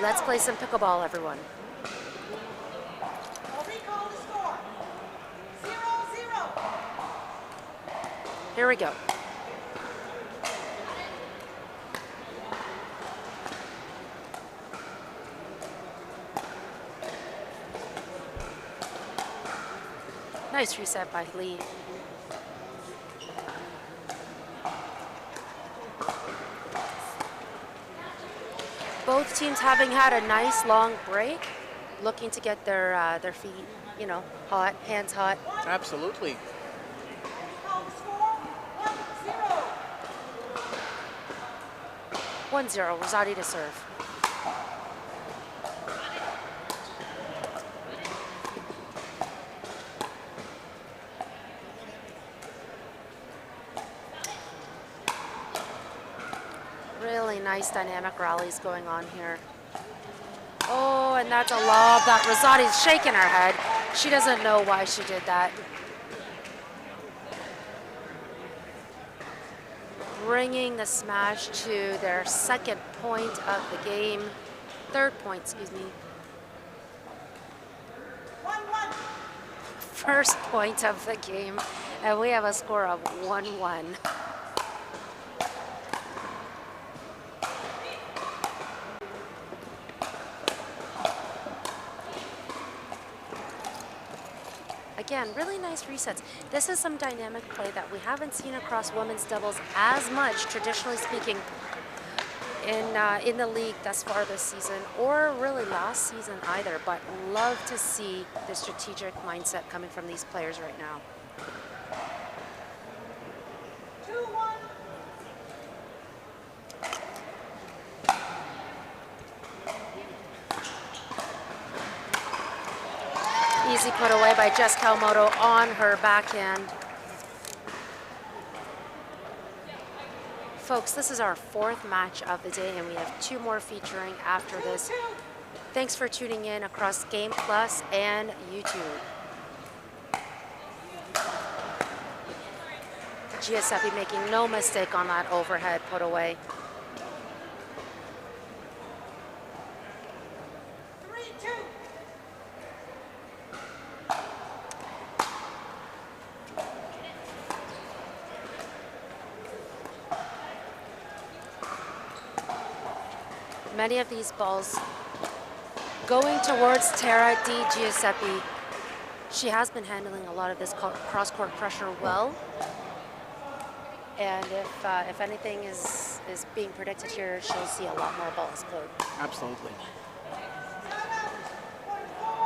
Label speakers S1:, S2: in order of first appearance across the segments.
S1: Let's play some pickleball, everyone. Here we go. Nice reset by Li. Both teams having had a nice long break, looking to get their feet, you know, hot, hands hot.
S2: Absolutely.
S1: 1-0, Rosati to serve. Really nice dynamic rallies going on here. Oh, and that's a lob that Rosati's shaking her head. She doesn't know why she did that. Bringing the smash to their second point of the game. Third point, excuse me.
S3: 1-1.
S1: First point of the game, and we have a score of 1-1. Again, really nice resets. This is some dynamic play that we haven't seen across women's doubles as much, traditionally speaking, in the league thus far this season, or really last season either. But love to see the strategic mindset coming from these players right now.
S3: 2-1.
S1: Easy put away by Jess Kawamoto on her backhand. Folks, this is our fourth match of the day, and we have two more featuring after this. Thanks for tuning in across Game Plus and YouTube. Giuseppe making no mistake on that overhead put away.
S3: 3-2.
S1: Many of these balls going towards Tara Di Giuseppe. She has been handling a lot of this cross-court pressure well. And if anything is being predicted here, she'll see a lot more balls played.
S2: Absolutely.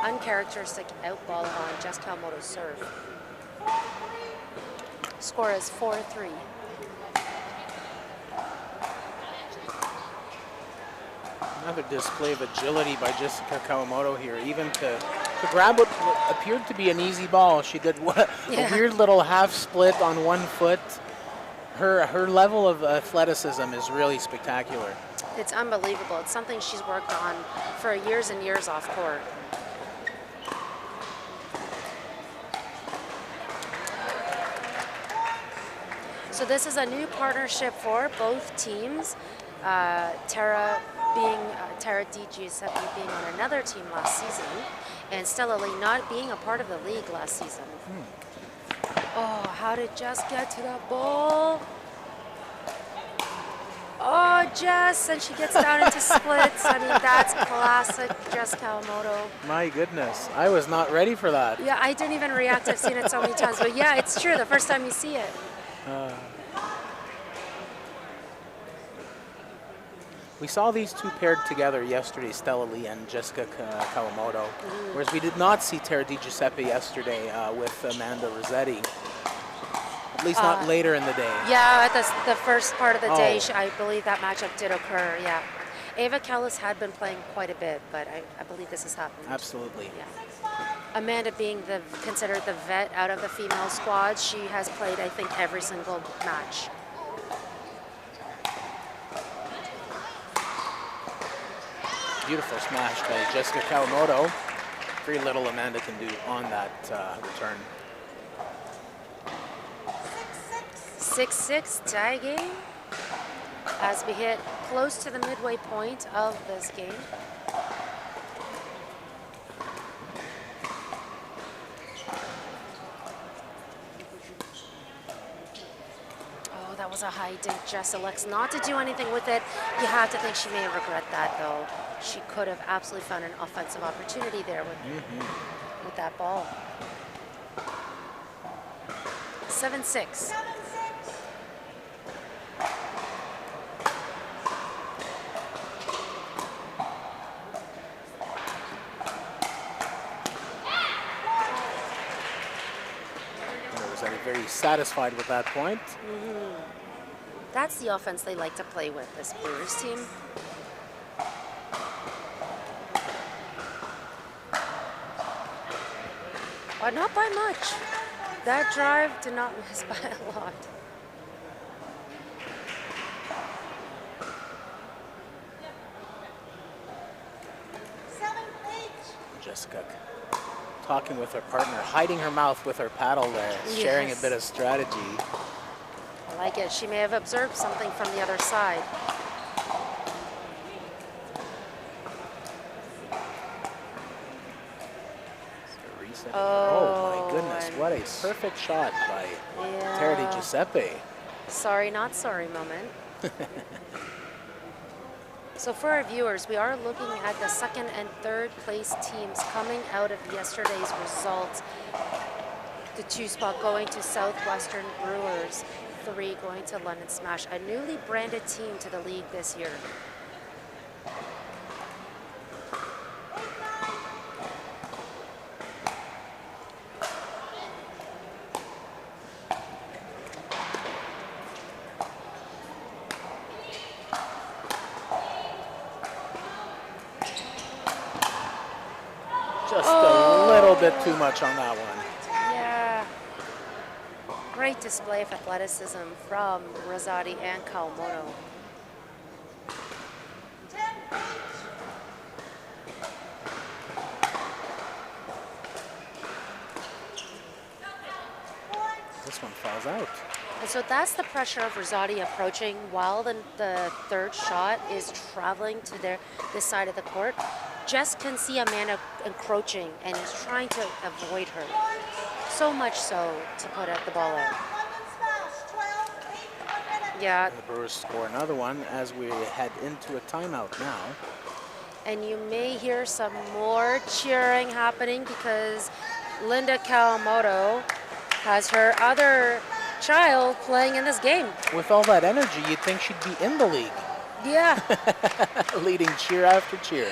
S1: Uncharacteristic out ball on Jess Kawamoto's serve. Score is 4-3.
S2: Another display of agility by Jessica Kawamoto here, even to grab what appeared to be an easy ball. She did a weird little half split on one foot. Her level of athleticism is really spectacular.
S1: It's unbelievable. It's something she's worked on for years and years off court. So this is a new partnership for both teams. Tara Di Giuseppe being on another team last season, and Stella Li not being a part of the league last season. Oh, how did Jess get to that ball? Oh, Jess, and she gets down into splits. I mean, that's classic Jess Kawamoto.
S2: My goodness, I was not ready for that.
S1: Yeah, I didn't even react. I've seen it so many times. But yeah, it's true. The first time you see it.
S2: We saw these two paired together yesterday, Stella Li and Jessica Kawamoto, whereas we did not see Tara Di Giuseppe yesterday with Amanda Rosati, at least not later in the day.
S1: Yeah, at the first part of the day, I believe that matchup did occur, yeah. Ava Kalist had been playing quite a bit, but I believe this has happened.
S2: Absolutely.
S1: Yeah. Amanda being considered the vet out of the female squad, she has played, I think, every single match.
S2: Beautiful smash by Jessica Kawamoto. Very little Amanda can do on that return.
S1: 6-6 tie game as we hit close to the midway point of this game. Oh, that was a high dink. Jess elects not to do anything with it. You have to think she may regret that, though. She could have absolutely found an offensive opportunity there with that ball. 7-6.
S2: Rosati very satisfied with that point.
S1: That's the offense they like to play with, this Brewers team. But not by much. That drive did not miss by a lot.
S2: Jessica talking with her partner, hiding her mouth with her paddle there, sharing a bit of strategy.
S1: I like it. She may have observed something from the other side.
S2: Oh my goodness, what a perfect shot by Terry Giuseppe.
S1: Sorry, not sorry moment. So for our viewers, we are looking at the second and third place teams coming out of yesterday's results. The 2 spot going to Southwestern Brewers, 3 going to London Smash, a newly branded team to the league this year.
S2: Just a little bit too much on that one.
S1: Yeah. Great display of athleticism from Rosati and Kawamoto.
S2: This one falls out.
S1: And so that's the pressure of Rosati approaching while the third shot is traveling to this side of the court. Jess can see Amanda encroaching and is trying to avoid her. So much so to put the ball out. Yeah.
S2: And the Brewers score another one as we head into a timeout now.
S1: And you may hear some more cheering happening because Linda Kawamoto has her other child playing in this game.
S2: With all that energy, you'd think she'd be in the league.
S1: Yeah.
S2: Leading cheer after cheer.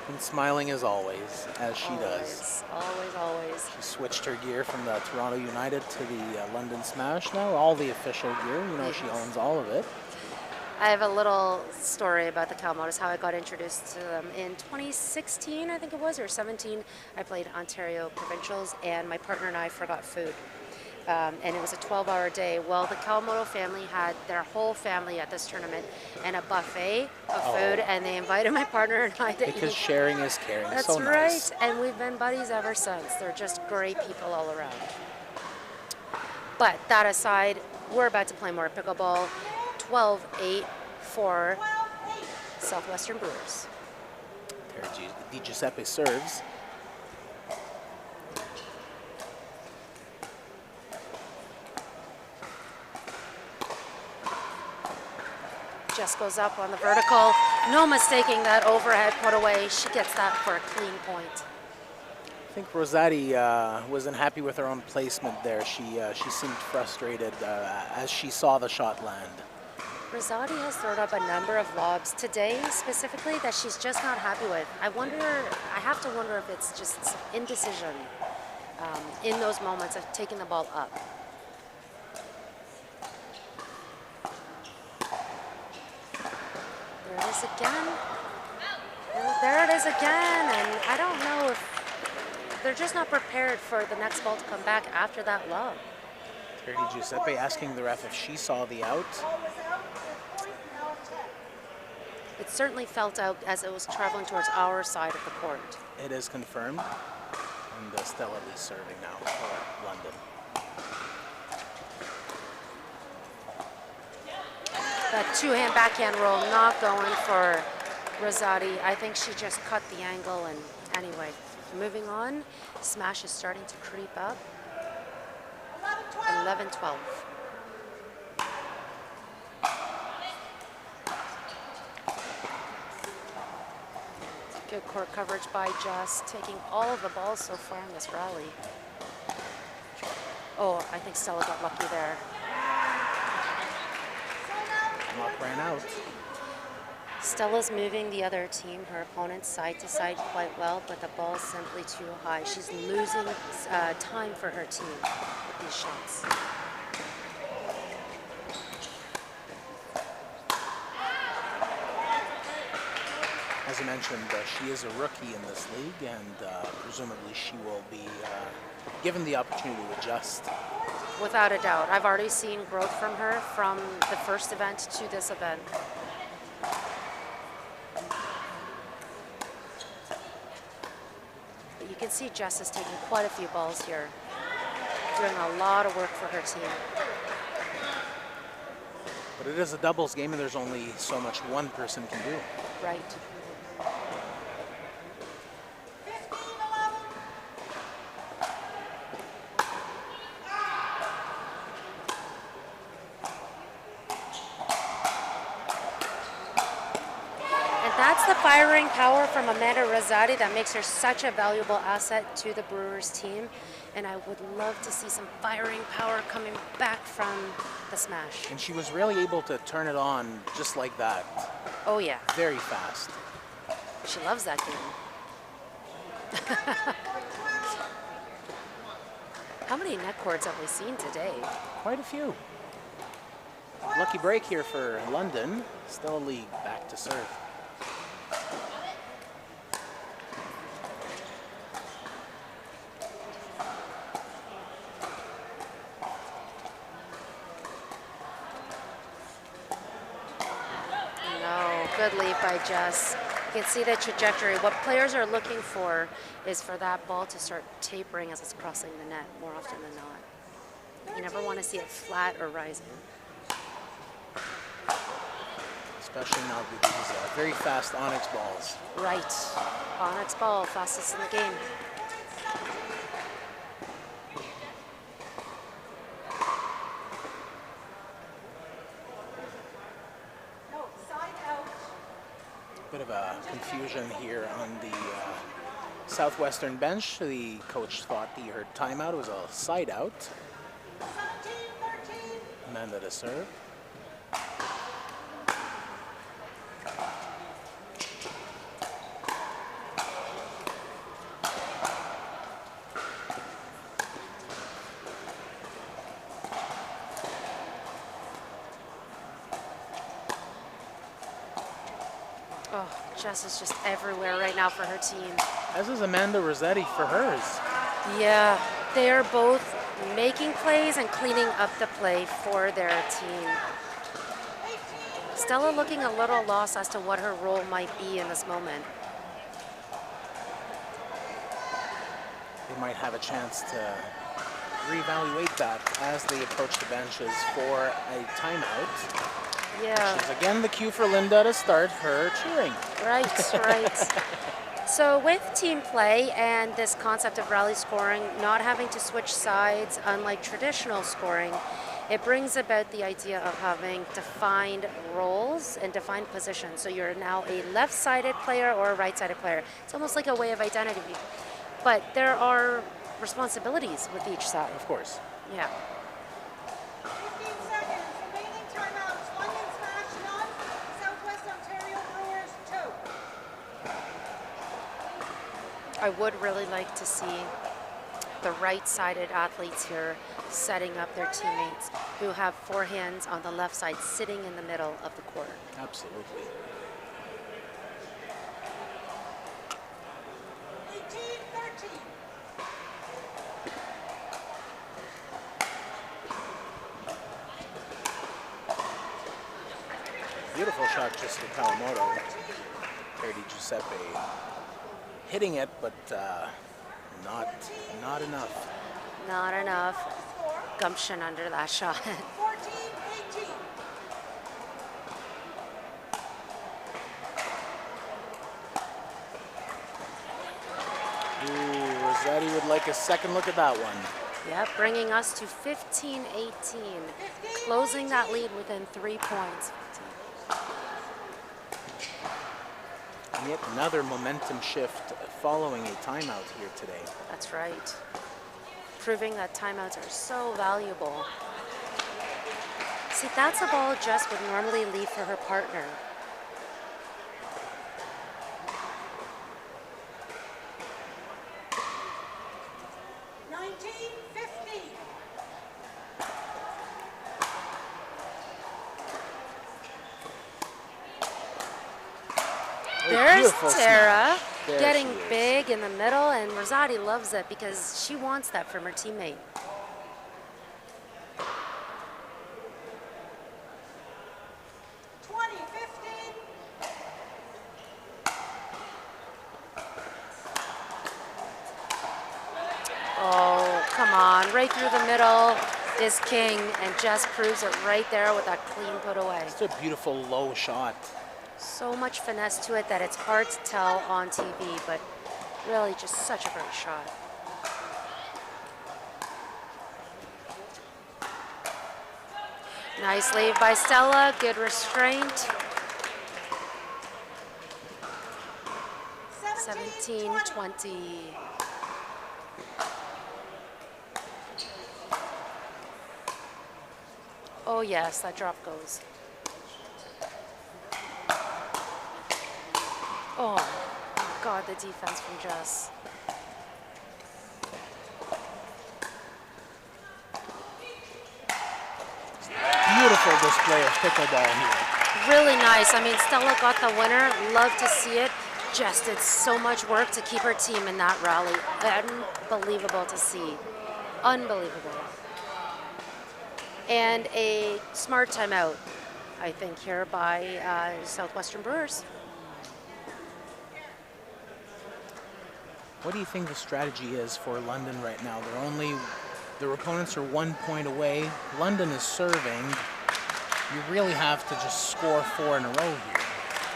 S2: And smiling as always, as she does.
S1: Always, always.
S2: She switched her gear from the Toronto United to the London Smash now. All the official gear, you know, she owns all of it.
S1: I have a little story about the Kawamotos, how I got introduced to them. In 2016, I think it was, or 17, I played Ontario Provincials, and my partner and I forgot food. And it was a 12-hour day. Well, the Kawamoto family had their whole family at this tournament and a buffet of food, and they invited my partner and I to eat.
S2: Because sharing is caring.
S1: That's
S2: so
S1: right,
S2: nice.
S1: And we've been buddies ever since. They're just great people all around. But that aside, we're about to play more pickleball. 12-8 for Southwestern Brewers.
S2: Di Giuseppe serves.
S1: Jess goes up on the vertical. No mistaking that overhead put away. She gets that for a clean point.
S2: I think Rosati wasn't happy with her own placement there. She seemed frustrated as she saw the shot land.
S1: Rosati has thrown up a number of lobs today, specifically, that she's just not happy with. I have to wonder if it's just indecision in those moments of taking the ball up. There it is again. And there it is again, and I don't know if they're just not prepared for the next ball to come back after that lob.
S2: Di Giuseppe asking the ref if she saw the out.
S1: It certainly felt out as it was traveling towards our side of the court.
S2: It is confirmed. And Stella Li serving now for London.
S1: That two-hand backhand roll not going for Rosati. I think she just cut the angle, and anyway, moving on. Smash is starting to creep up. 11-12. Good court coverage by Jess, taking all of the balls so far in this rally. Oh, I think Stella got lucky there.
S2: Knock ran out.
S1: Stella's moving the other team, her opponent, side to side quite well, but the ball's simply too high. She's losing time for her team with these shots.
S2: As I mentioned, she is a rookie in this league, and presumably she will be given the opportunity to adjust.
S1: Without a doubt. I've already seen growth from her from the first event to this event. But you can see Jess is taking quite a few balls here, doing a lot of work for her team.
S2: But it is a doubles game, and there's only so much one person can do.
S1: Right. That's the firing power from Amanda Rosati that makes her such a valuable asset to the Brewers team. And I would love to see some firing power coming back from the smash.
S2: And she was really able to turn it on just like that.
S1: Oh, yeah.
S2: Very fast.
S1: She loves that game. How many net cords have we seen today?
S2: Quite a few. Lucky break here for London. Stella Li back to serve.
S1: Good lead by Jess. You can see the trajectory. What players are looking for is for that ball to start tapering as it's crossing the net more often than not. You never want to see it flat or rising.
S2: Especially now with these very fast Onyx balls.
S1: Right. Onyx ball, fastest in the game.
S2: Bit of a confusion here on the Southwestern bench. The coach thought he heard timeout. It was a side out.
S3: 17-13.
S2: Amanda to serve.
S1: Oh, Jess is just everywhere right now for her team.
S2: As is Amanda Rosati for hers.
S1: Yeah, they are both making plays and cleaning up the play for their team. Stella looking a little lost as to what her role might be in this moment.
S2: They might have a chance to reevaluate that as they approach the benches for a timeout.
S1: Yeah.
S2: Which is again the cue for Linda to start her cheering.
S1: Right, right. So with team play and this concept of rally scoring, not having to switch sides, unlike traditional scoring, it brings about the idea of having defined roles and defined positions. So you're now a left-sided player or a right-sided player. It's almost like a way of identity. But there are responsibilities with each side.
S2: Of course.
S1: Yeah.
S3: 15 seconds. Remaining timeouts. London Smash none. Southwest Ontario Brewers 2.
S1: I would really like to see the right-sided athletes here setting up their teammates who have forehands on the left side sitting in the middle of the court.
S2: Absolutely.
S3: 18-13.
S2: Beautiful shot just to Kawamoto. Compared to Giuseppe. Hitting it, but not enough.
S1: Not enough gumption under that shot.
S3: 14-18.
S2: Rosati would like a second look at that one.
S1: Yep, bringing us to 15-18, closing that lead within 3 points.
S2: And yet another momentum shift following a timeout here today.
S1: That's right. Proving that timeouts are so valuable. See, that's a ball Jess would normally leave for her partner. There's Tara getting big in the middle, and Rosati loves it because she wants that from her teammate. Oh, come on. Right through the middle is king, and Jess proves it right there with that clean put away.
S2: It's a beautiful low shot.
S1: So much finesse to it that it's hard to tell on TV, but really just such a great shot. Nice lead by Stella, good restraint. 17-20. Oh yes, that drop goes. Oh, God, the defense from Jess.
S2: Beautiful display of pickleball here.
S1: Really nice. I mean, Stella got the winner. Love to see it. Jess did so much work to keep her team in that rally. Unbelievable to see. Unbelievable. And a smart timeout, I think, here by Southwestern Brewers.
S2: What do you think the strategy is for London right now? Their opponents are 1 point away. London is serving. You really have to just score 4 in a row here.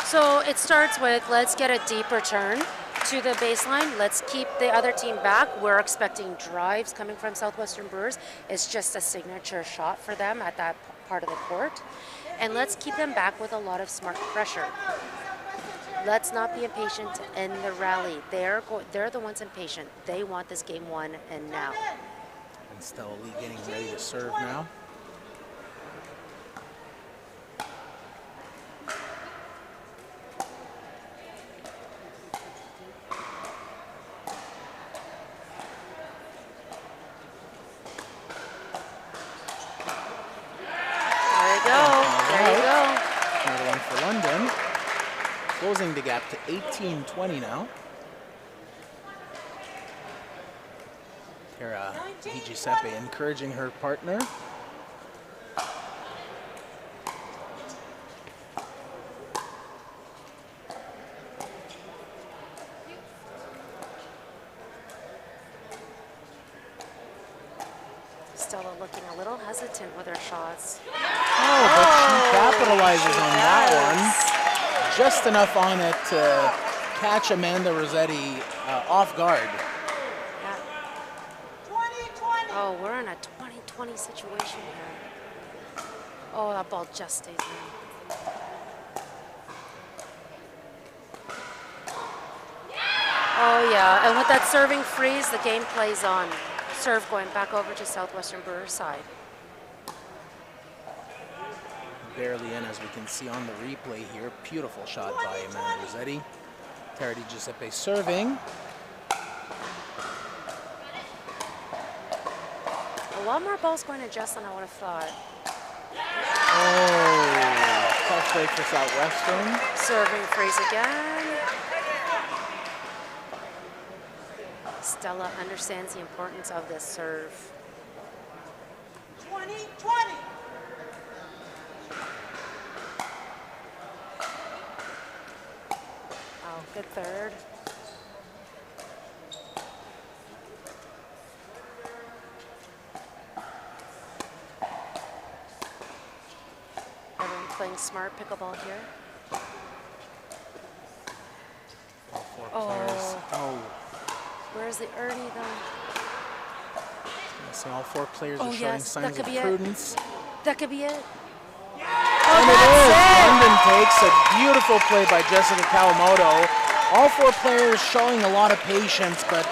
S1: So it starts with, let's get a deep return to the baseline. Let's keep the other team back. We're expecting drives coming from Southwestern Brewers. It's just a signature shot for them at that part of the court. And let's keep them back with a lot of smart pressure. Let's not be impatient to end the rally. They're the ones impatient. They want this game won and now.
S2: And Stella Li getting ready to serve now.
S1: There you go. There you go.
S2: Another one for London. Closing the gap to 18-20 now. Tara Giuseppe encouraging her partner.
S1: Stella looking a little hesitant with her shots.
S2: Oh, but she capitalizes on that one. Just enough on it to catch Amanda Rosati off guard.
S1: Yeah.
S3: 20-20.
S1: Oh, we're in a 20-20 situation here. Oh, that ball just stays in. Oh, yeah. And with that serving freeze, the game plays on. Serve going back over to Southwestern Brewers side.
S2: Barely in, as we can see on the replay here. Beautiful shot by Amanda Rosati. Tara Giuseppe serving.
S1: A lot more balls going to Jess than I would have thought.
S2: Oh, tough break for Southwestern.
S1: Serving freeze again. Stella understands the importance of this serve.
S3: 20-20.
S1: Oh, good third. Everyone playing smart pickleball here.
S2: Oh.
S1: Where's the Ernie though?
S2: So all 4 players
S1: Oh,
S2: are showing
S1: yes, that
S2: signs
S1: could
S2: of
S1: be it.
S2: prudence.
S1: That could be it.
S2: And it is. London takes a beautiful play by Jessica Kawamoto. All 4 players showing a lot of patience, but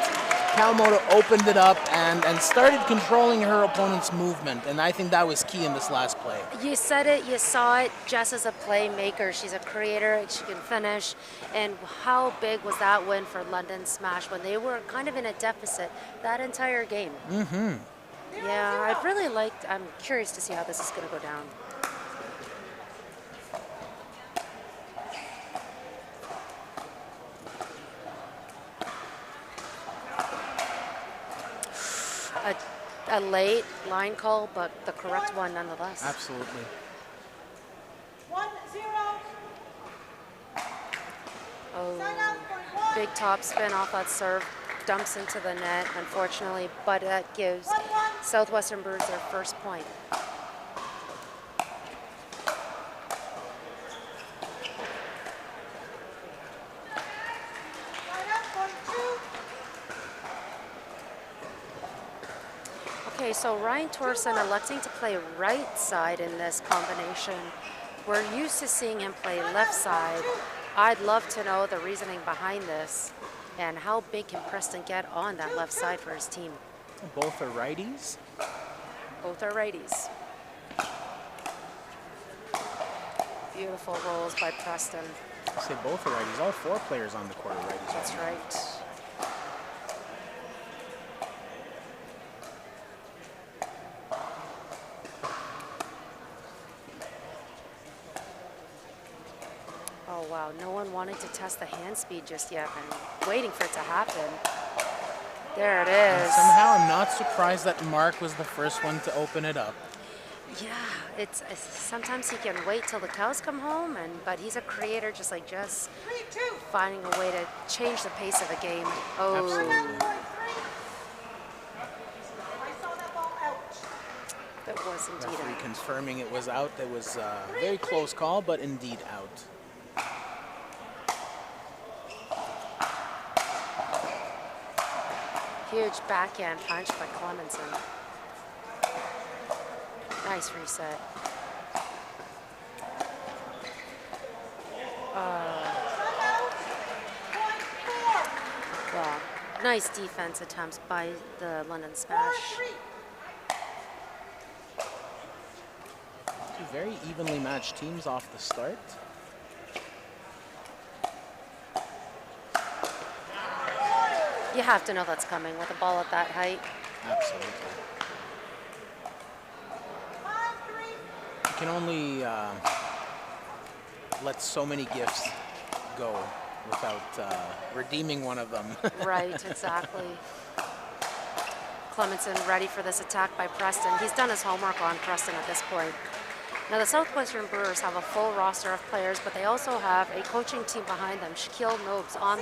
S2: Kawamoto opened it up and started controlling her opponent's movement, and I think that was key in this last play.
S1: You said it, you saw it. Jess is a playmaker. She's a creator. She can finish. And how big was that win for London Smash when they were kind of in a deficit that entire game?
S2: Mm-hmm.
S1: Yeah, I'm curious to see how this is going to go down. A late line call, but the correct one nonetheless.
S2: Absolutely.
S3: 1-0.
S1: Oh, big top spin off that serve, dumps into the net, unfortunately, but that gives Southwestern Brewers their first point. Okay, so Ryan Torresin electing to play right side in this combination. We're used to seeing him play left side. I'd love to know the reasoning behind this and how big can Preston get on that left side for his team.
S2: Both are righties.
S1: Both are righties. Beautiful rolls by Preston.
S2: I say both are righties. All 4 players on the court are righties.
S1: That's right. Oh wow, no one wanted to test the hand speed just yet. I'm waiting for it to happen. There it is.
S2: Somehow I'm not surprised that Mark was the first one to open it up.
S1: Yeah, it's sometimes he can wait till the cows come home, but he's a creator just like Jess,
S3: 3-2.
S1: finding a way to change the pace of a game. Oh,
S2: Absolutely.
S3: I saw that ball out.
S1: that was indeed
S2: Referee
S1: a
S2: confirming it was out. It was a very close call, but indeed out.
S1: huge backhand punch by Cleminson. Nice reset. Well, nice defense attempts by the London Smash.
S2: 2 very evenly matched teams off the start.
S1: You have to know that's coming with a ball at that height.
S2: Absolutely. You can only let so many gifts go without redeeming one of them.
S1: Right, exactly. Cleminson ready for this attack by Preston. He's done his homework on Preston at this point. Now the Southwestern Brewers have a full roster of players, but they also have a coaching team behind them. Shaquille Nobes on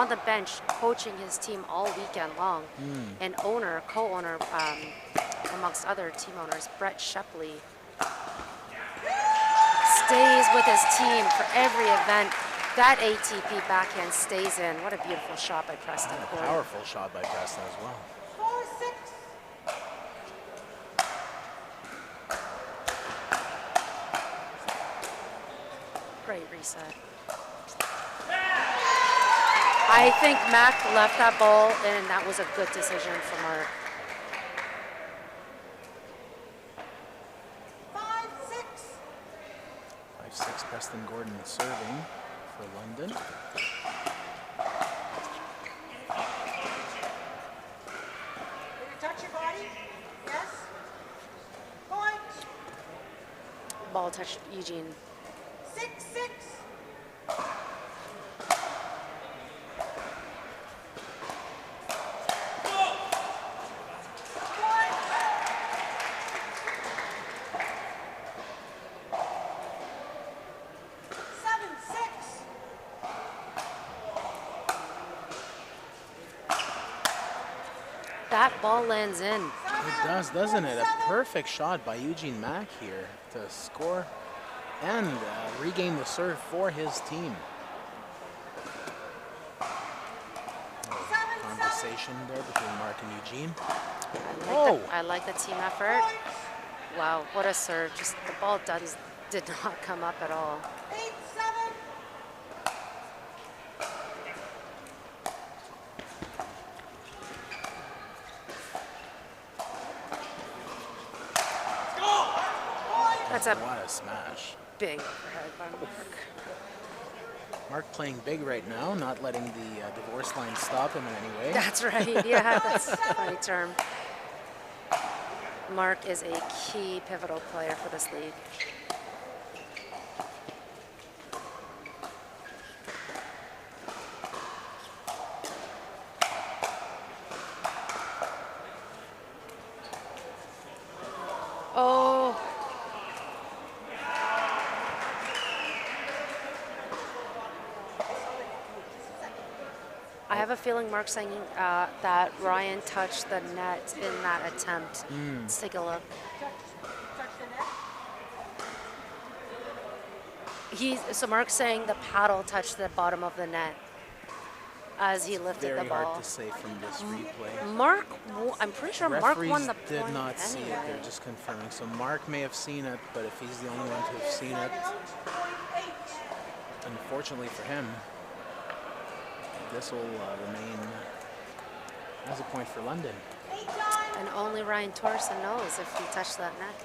S1: the bench coaching his team all weekend long. And co-owner, amongst other team owners, Brett Shepley, stays with his team for every event. That ATP backhand stays in. What a beautiful shot by Preston
S2: A
S1: Gordon.
S2: powerful shot by Preston as well.
S3: 4-6.
S1: Great reset. I think Mac left that ball, and that was a good decision from Mark.
S3: 5-6.
S2: 5-6, Preston Gordon serving for London.
S3: Did you touch your body? Yes. Point.
S1: Ball touched Eugene.
S3: 6-6.
S1: That ball lands in.
S2: It does, doesn't it? A perfect shot by Eugene Mak here to score and regain the serve for his team. conversation there between Mark and Eugene.
S1: I like the team effort. Wow, what a serve. Just the ball did not come up at all.
S3: 8-7.
S1: That's a
S2: What a smash.
S1: big overhead by Mark.
S2: Mark playing big right now, not letting the divorce line stop him in any way.
S1: That's right. Yeah, that's a funny term. Mark is a key pivotal player for this league. Oh. I have a feeling Mark's saying that Ryan touched the net in that attempt. Let's take a look.
S3: Touch the net.
S1: So Mark's saying the paddle touched the bottom of the net as he lifted
S2: Very
S1: the ball.
S2: hard to say from this replay.
S1: Mark, I'm pretty sure Mark
S2: Referees
S1: won the
S2: did
S1: point
S2: not see it.
S1: anyway.
S2: They're just confirming. So Mark may have seen it, but if he's the only one to have seen it, unfortunately for him, this will remain as a point for London.
S1: And only Ryan Torresin knows if he touched that net.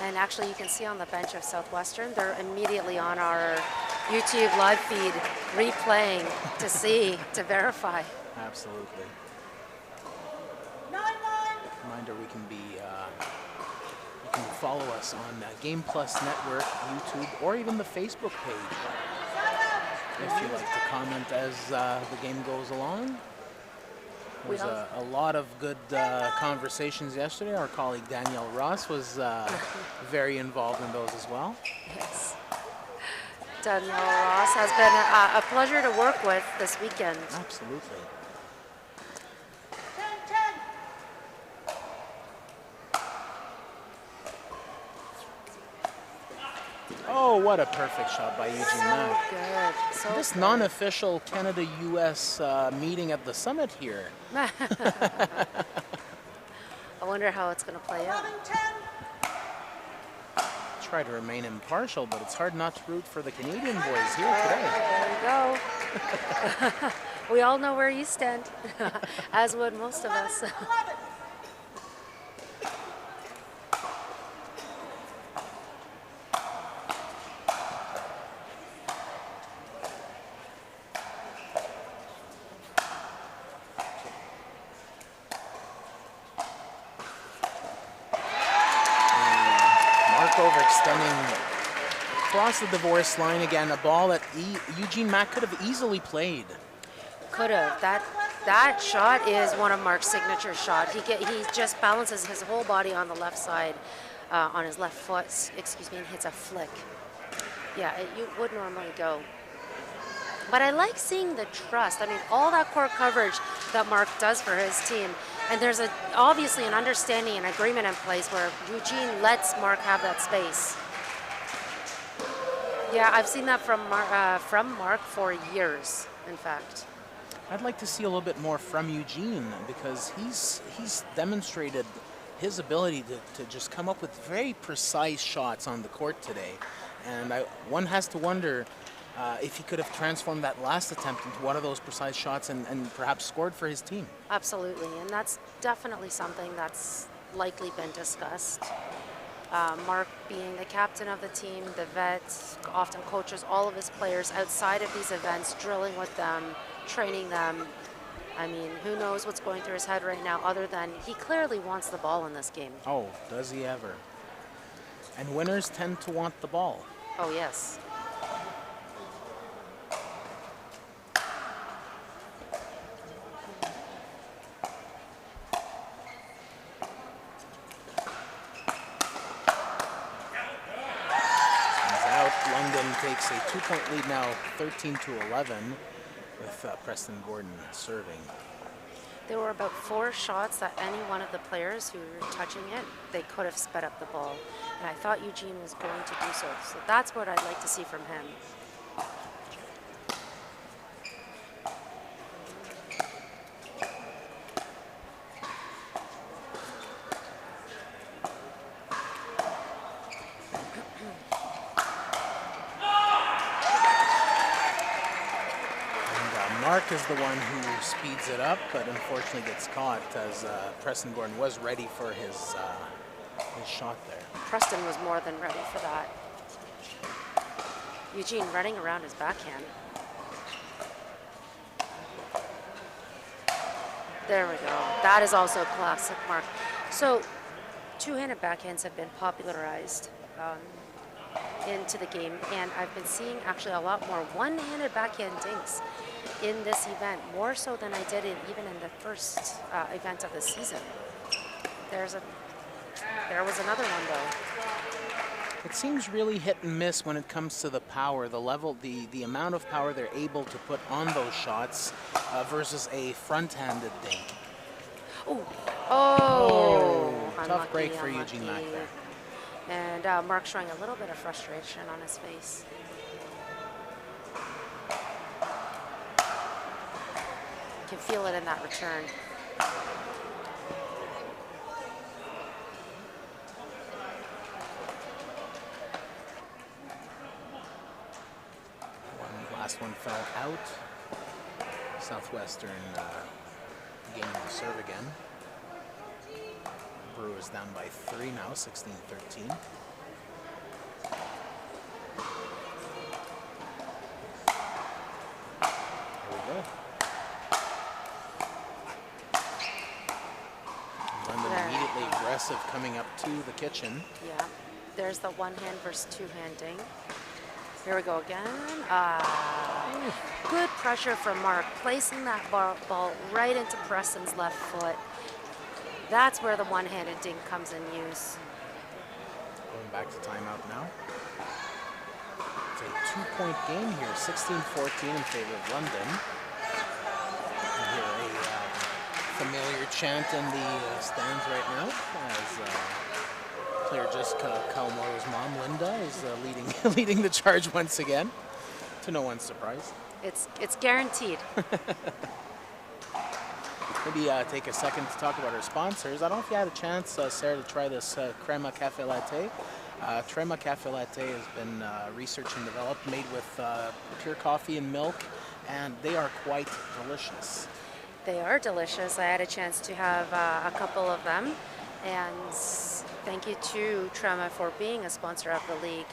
S1: And actually, you can see on the bench of Southwestern, they're immediately on our YouTube live feed replaying to see, to verify.
S2: Absolutely.
S3: 9-9.
S2: Reminder, we can be you can follow us on Game Plus Network, YouTube, or even the Facebook page. If you like to comment as the game goes along. There's a lot of good conversations yesterday. Our colleague Danielle Ross was very involved in those as well.
S1: Yes. Danielle Ross has been a pleasure to work with this weekend.
S2: Absolutely.
S3: 10-10.
S2: Oh, what a perfect shot by Eugene Mak.
S1: Good. So
S2: This
S1: good.
S2: non-official Canada-US meeting at the summit here.
S1: I wonder how it's going to play out.
S3: 11-10.
S2: Try to remain impartial, but it's hard not to root for the Canadian boys here today.
S1: There we go. We all know where you stand, as would most of us.
S3: 11.
S2: Overextending across the divorce line again, a ball that Eugene Mak could have easily played.
S1: Could have. That shot is one of Mark's signature shots. He just balances his whole body on the left side, on his left foot, and hits a flick. Yeah, you would normally go. But I like seeing the trust. I mean, all that court coverage that Mark does for his team. And there's obviously an understanding and agreement in place where Eugene lets Mark have that space. Yeah, I've seen that from Mark for years, in fact.
S2: I'd like to see a little bit more from Eugene because he's demonstrated his ability to just come up with very precise shots on the court today. And one has to wonder if he could have transformed that last attempt into one of those precise shots and perhaps scored for his team.
S1: Absolutely, and that's definitely something that's likely been discussed. Mark being the captain of the team, the vet, often coaches all of his players outside of these events, drilling with them, training them. I mean, who knows what's going through his head right now other than he clearly wants the ball in this game.
S2: Oh, does he ever? And winners tend to want the ball.
S1: Oh, yes.
S2: Takes a 2-point lead now, 13-11, with Preston Gordon serving.
S1: There were about 4 shots that any one of the players who were touching it, they could have sped up the ball. And I thought Eugene was going to do so. So that's what I'd like to see from him.
S2: Mark is the one who speeds it up, but unfortunately gets caught as Preston Gordon was ready for his shot there.
S1: Preston was more than ready for that. Eugene running around his backhand. There we go. That is also a classic Mark. So two-handed backhands have been popularized into the game, and I've been seeing actually a lot more one-handed backhand dinks in this event, more so than I did even in the first event of the season. There was another one though.
S2: It seems really hit and miss when it comes to the power, the level, the amount of power they're able to put on those shots versus a front-handed dink.
S1: Oh,
S2: tough break for Eugene Mak there.
S1: And Mark showing a little bit of frustration on his face. You can feel it in that return.
S2: Last one fell out. Southwestern gaining the serve again. Brewers down by 3 now, 16-13. Here we go. London immediately aggressive coming up to the kitchen.
S1: Yeah, there's the one-hand versus two-hand ding. Here we go again. Good pressure from Mark, placing that ball right into Preston's left foot. That's where the one-handed dink comes in use.
S2: Going back to timeout now. It's a 2-point game here, 16-14 in favor of London. You hear a familiar chant in the stands right now as player Jessica Kawamoto's mom, Linda, is leading the charge once again, to no one's surprise.
S1: It's guaranteed.
S2: Maybe take a second to talk about our sponsors. I don't know if you had a chance, Sarah, to try this Crema Cafe Latte. Crema Cafe Latte has been researched and developed, made with pure coffee and milk, and they are quite delicious.
S1: They are delicious. I had a chance to have a couple of them, and thank you to Trema for being a sponsor of the league.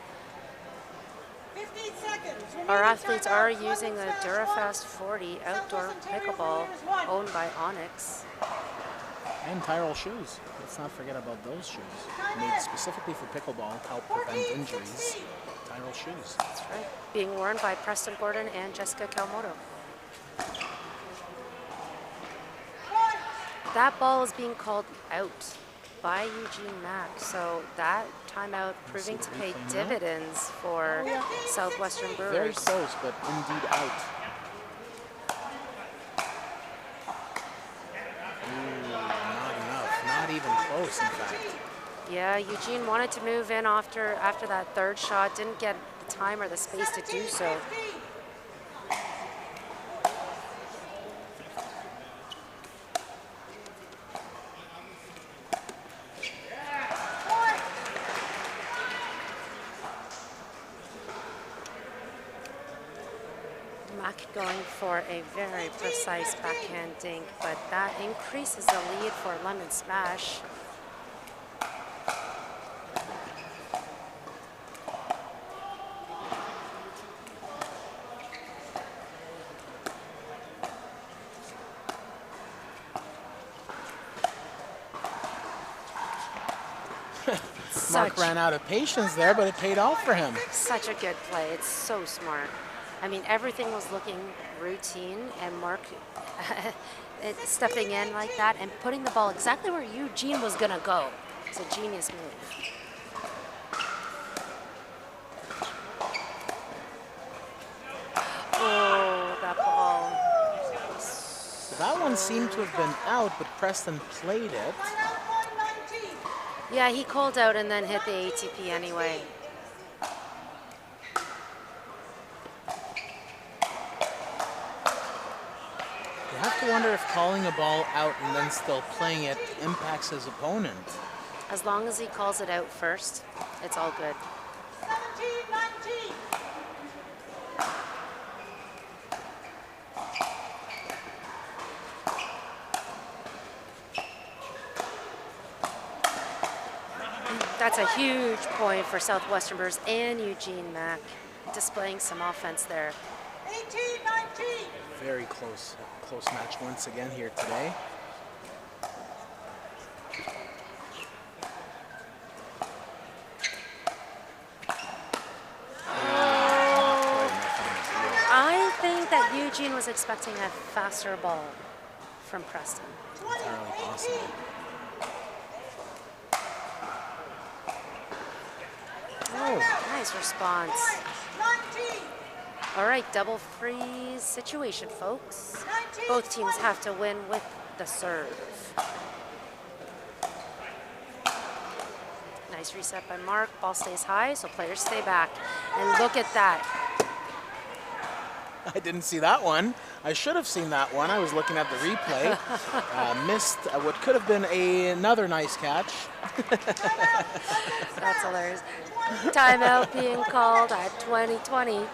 S3: 15 seconds.
S1: Our athletes are using the Durafast 40 outdoor pickleball owned by Onyx.
S2: And Tyrol shoes. Let's not forget about those shoes. Made specifically for pickleball, help prevent injuries. Tyrol shoes.
S1: That's right. Being worn by Preston Gordon and Jessica Kawamoto. That ball is being called out by Eugene Mak, so that timeout proving to pay dividends for Southwestern Brewers.
S2: Very close, but indeed out. Ooh, not enough. Not even close, in fact.
S1: Yeah, Eugene wanted to move in after that third shot, didn't get the time or the space to do so. Going for a very precise backhand dink, but that increases the lead for London Smash.
S2: Mark ran out of patience there, but it paid off for him.
S1: Such a good play. It's so smart. I mean, everything was looking routine, and Mark stepping in like that and putting the ball exactly where Eugene was going to go. It's a genius move. Oh, that ball.
S2: That one seemed to have been out, but Preston played it.
S3: Timeout point 19.
S1: Yeah, he called out and then hit the ATP anyway.
S2: You have to wonder if calling a ball out and then still playing it impacts his opponent.
S1: As long as he calls it out first, it's all good.
S3: 17-19.
S1: That's a huge point for Southwestern Brewers and Eugene Mak, displaying some offense there.
S3: 18-19.
S2: Very close match once again here today.
S1: I think that Eugene was expecting a faster ball from Preston.
S2: Entirely possible.
S1: Oh, nice response.
S3: 19.
S1: All right, double freeze situation, folks.
S3: 19.
S1: Both teams have to win with the serve. Nice reset by Mark. Ball stays high, so players stay back. And look at that.
S2: I didn't see that one. I should have seen that one. I was looking at the replay. Missed what could have been another nice catch.
S1: That's hilarious. Timeout being called at 20:20.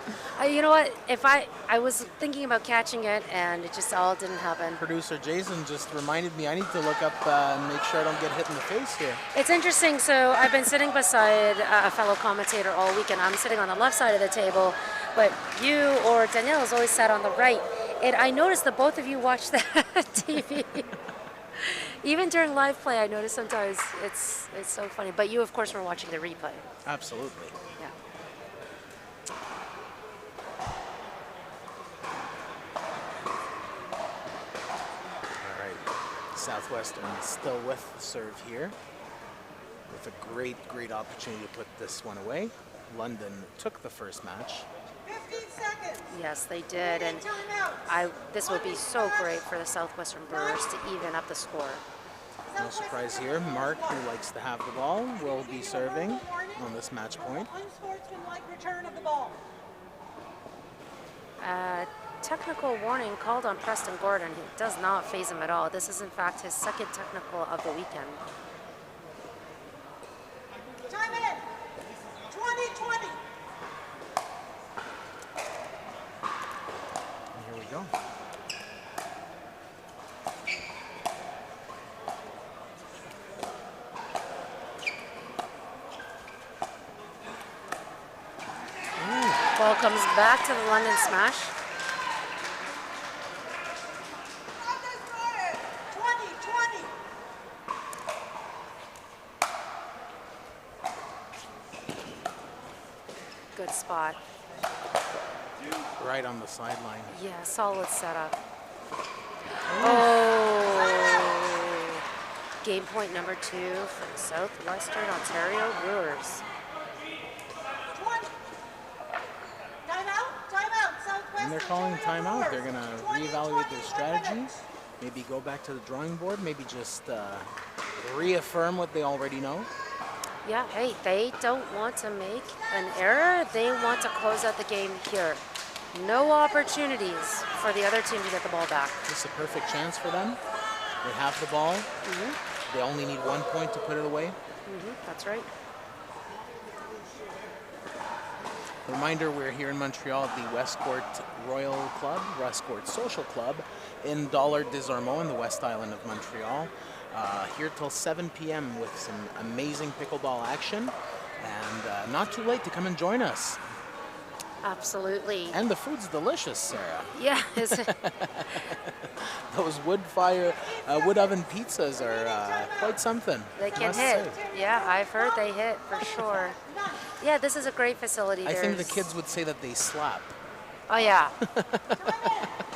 S1: You know what? If I was thinking about catching it, and it just all didn't happen.
S2: Producer Jason just reminded me I need to look up and make sure I don't get hit in the face here.
S1: It's interesting. So I've been sitting beside a fellow commentator all weekend. I'm sitting on the left side of the table, but you or Danielle has always sat on the right. And I noticed that both of you watch that TV. Even during live play, I notice sometimes it's so funny. But you, of course, were watching the replay.
S2: Absolutely.
S1: Yeah.
S2: All right. Southwestern still with the serve here, with a great opportunity to put this one away. London took the first match.
S3: 15 seconds.
S1: Yes, they did, and
S3: Timeout.
S1: this would be so great for the Southwestern Brewers to even up the score.
S2: No surprise here. Mark, who likes to have the ball, will be serving on this match point.
S3: Unsportsmanlike return of the ball.
S1: Technical warning called on Preston Gordon. It does not faze him at all. This is, in fact, his second technical of the weekend.
S3: Time in. 20-20.
S2: And here we go.
S1: Ball comes back to the London smash.
S3: 20-20.
S1: Good spot.
S2: Right on the sideline.
S1: Yeah, solid setup. Oh! Game point number 2 for the Southwestern Ontario Brewers.
S3: 20. Timeout. Southwestern.
S2: And they're calling
S3: Ontario
S2: timeout.
S3: Brewers.
S2: They're going to
S3: 20,
S2: reevaluate their
S3: 20,
S2: strategy. Maybe go back to the drawing board. Maybe just reaffirm what they already know.
S1: Yeah, hey, they don't want to make an error. They want to close out the game here. No opportunities for the other team to get the ball back.
S2: This is a perfect chance for them. They have the ball. They only need 1 point to put it away.
S1: That's right.
S2: Reminder, we're here in Montreal at the Westcourt Royal Club, Westcourt Social Club, in Dollard des Ormeaux in the West Island of Montreal. Here till 7 p.m. with some amazing pickleball action, and not too late to come and join us.
S1: Absolutely.
S2: And the food's delicious, Sarah.
S1: Yeah. Is it?
S2: Those wood oven pizzas are quite something.
S1: They can
S2: must
S1: hit.
S2: say.
S1: Yeah, I've heard they hit for sure. Yeah, this is a great facility.
S2: I think the
S1: There's-
S2: kids would say that they slap.
S1: Oh yeah.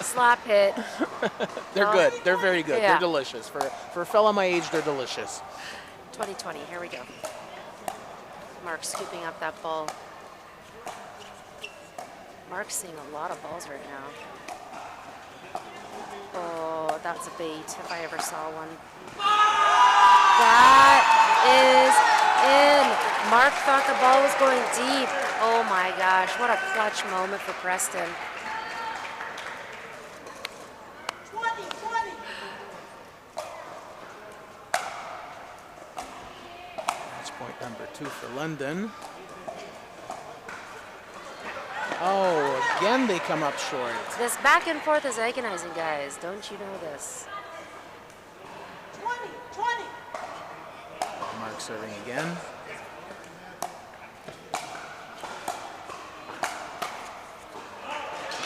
S1: Slap hit.
S2: They're
S1: Oh.
S2: good. They're very good.
S1: Yeah.
S2: They're delicious. For a fella my age, they're delicious.
S1: 2020. Here we go. Mark scooping up that ball. Mark's seeing a lot of balls right now. Oh, that's a bait if I ever saw one. That is in. Mark thought the ball was going deep. Oh my gosh, what a clutch moment for Preston.
S3: 20, 20.
S2: Match point number 2 for London. Oh, again they come up short.
S1: This back and forth is agonizing, guys. Don't you know this?
S3: 20, 20.
S2: Mark serving again.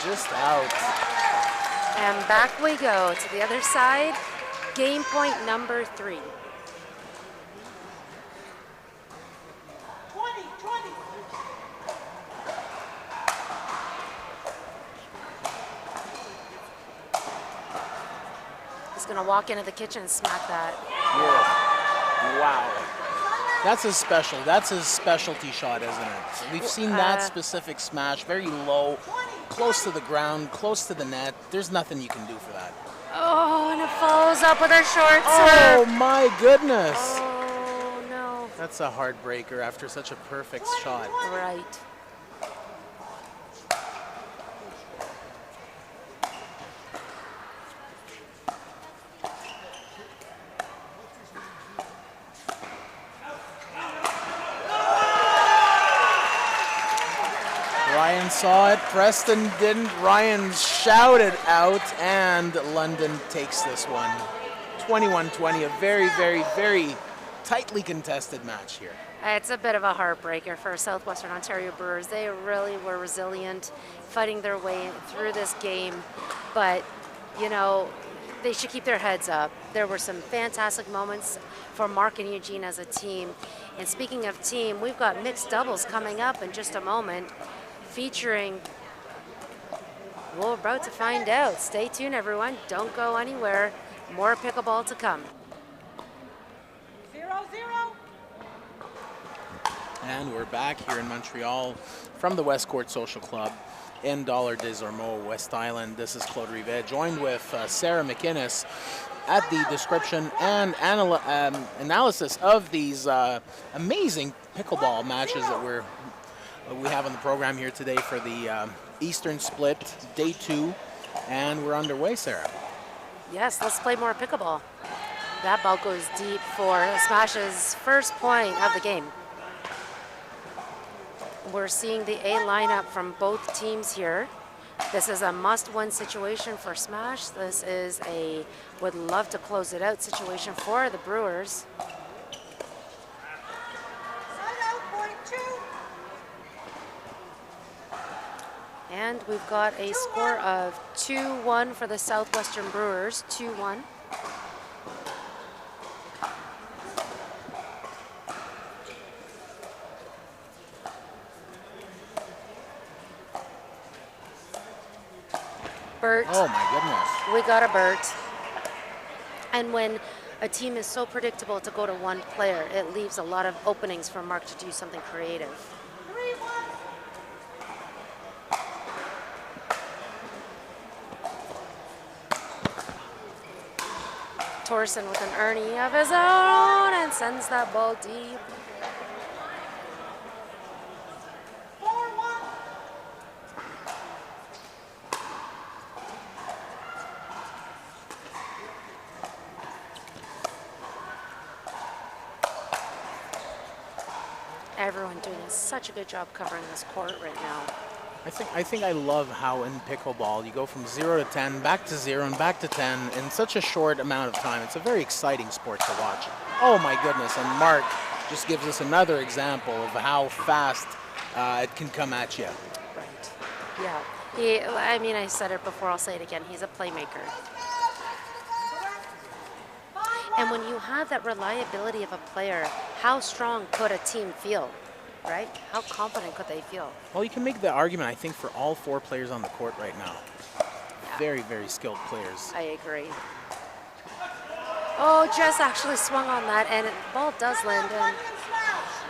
S2: Just out.
S1: And back we go to the other side. Game point number 3.
S3: 20, 20.
S1: He's gonna walk into the kitchen and smack that.
S2: Yeah. Wow. That's his specialty shot, isn't it? We've seen that specific smash, very low, close to the ground, close to the net. There's nothing you can do for that.
S1: Oh, and it follows up with a short
S2: Oh
S1: serve.
S2: my goodness.
S1: Oh no.
S2: That's a heartbreaker after such a perfect shot.
S1: Right.
S2: Ryan saw it, Preston didn't. Ryan shouted out, and London takes this one. 21-20, a very, very, very tightly contested match here.
S1: It's a bit of a heartbreaker for Southwestern Ontario Brewers. They really were resilient, fighting their way through this game. But, you know, they should keep their heads up. There were some fantastic moments for Mark and Eugene as a team. And speaking of team, we've got mixed doubles coming up in just a moment, featuring, we're about to find out. Stay tuned, everyone. Don't go anywhere. More pickleball to come.
S3: 0-0.
S2: And we're back here in Montreal from the Westcourt Social Club in Dollar des Ormeaux, West Island. This is Claude Rivet, joined with Sarah McInnes at the description and analysis of these amazing pickleball matches that we have on the program here today for the Eastern Split, Day 2, and we're underway, Sarah.
S1: Yes, let's play more pickleball. That ball goes deep for Smash's first point of the game. We're seeing the A lineup from both teams here. This is a must-win situation for Smash. This is a would love to close it out situation for the Brewers.
S3: Side out, point 2.
S1: And we've got a score of 2-1 for the Southwestern Brewers, 2-1. Bert.
S2: Oh my goodness.
S1: We got a Bert. And when a team is so predictable to go to one player, it leaves a lot of openings for Mark to do something creative.
S3: 3-1.
S1: Torresin with an Ernie of his own and sends that ball deep.
S3: 4-1.
S1: Everyone doing such a good job covering this court right now.
S2: I think I love how in pickleball you go from 0 to 10, back to 0 and back to 10 in such a short amount of time. It's a very exciting sport to watch. Oh my goodness, and Mark just gives us another example of how fast it can come at you.
S1: Right. Yeah. I mean, I said it before, I'll say it again. He's a playmaker. And when you have that reliability of a player, how strong could a team feel, right? How confident could they feel?
S2: Well, you can make the argument, I think, for all 4 players on the court right now.
S1: Yeah.
S2: Very, very skilled players.
S1: I agree. Oh, Jess actually swung on that, and the ball does land in.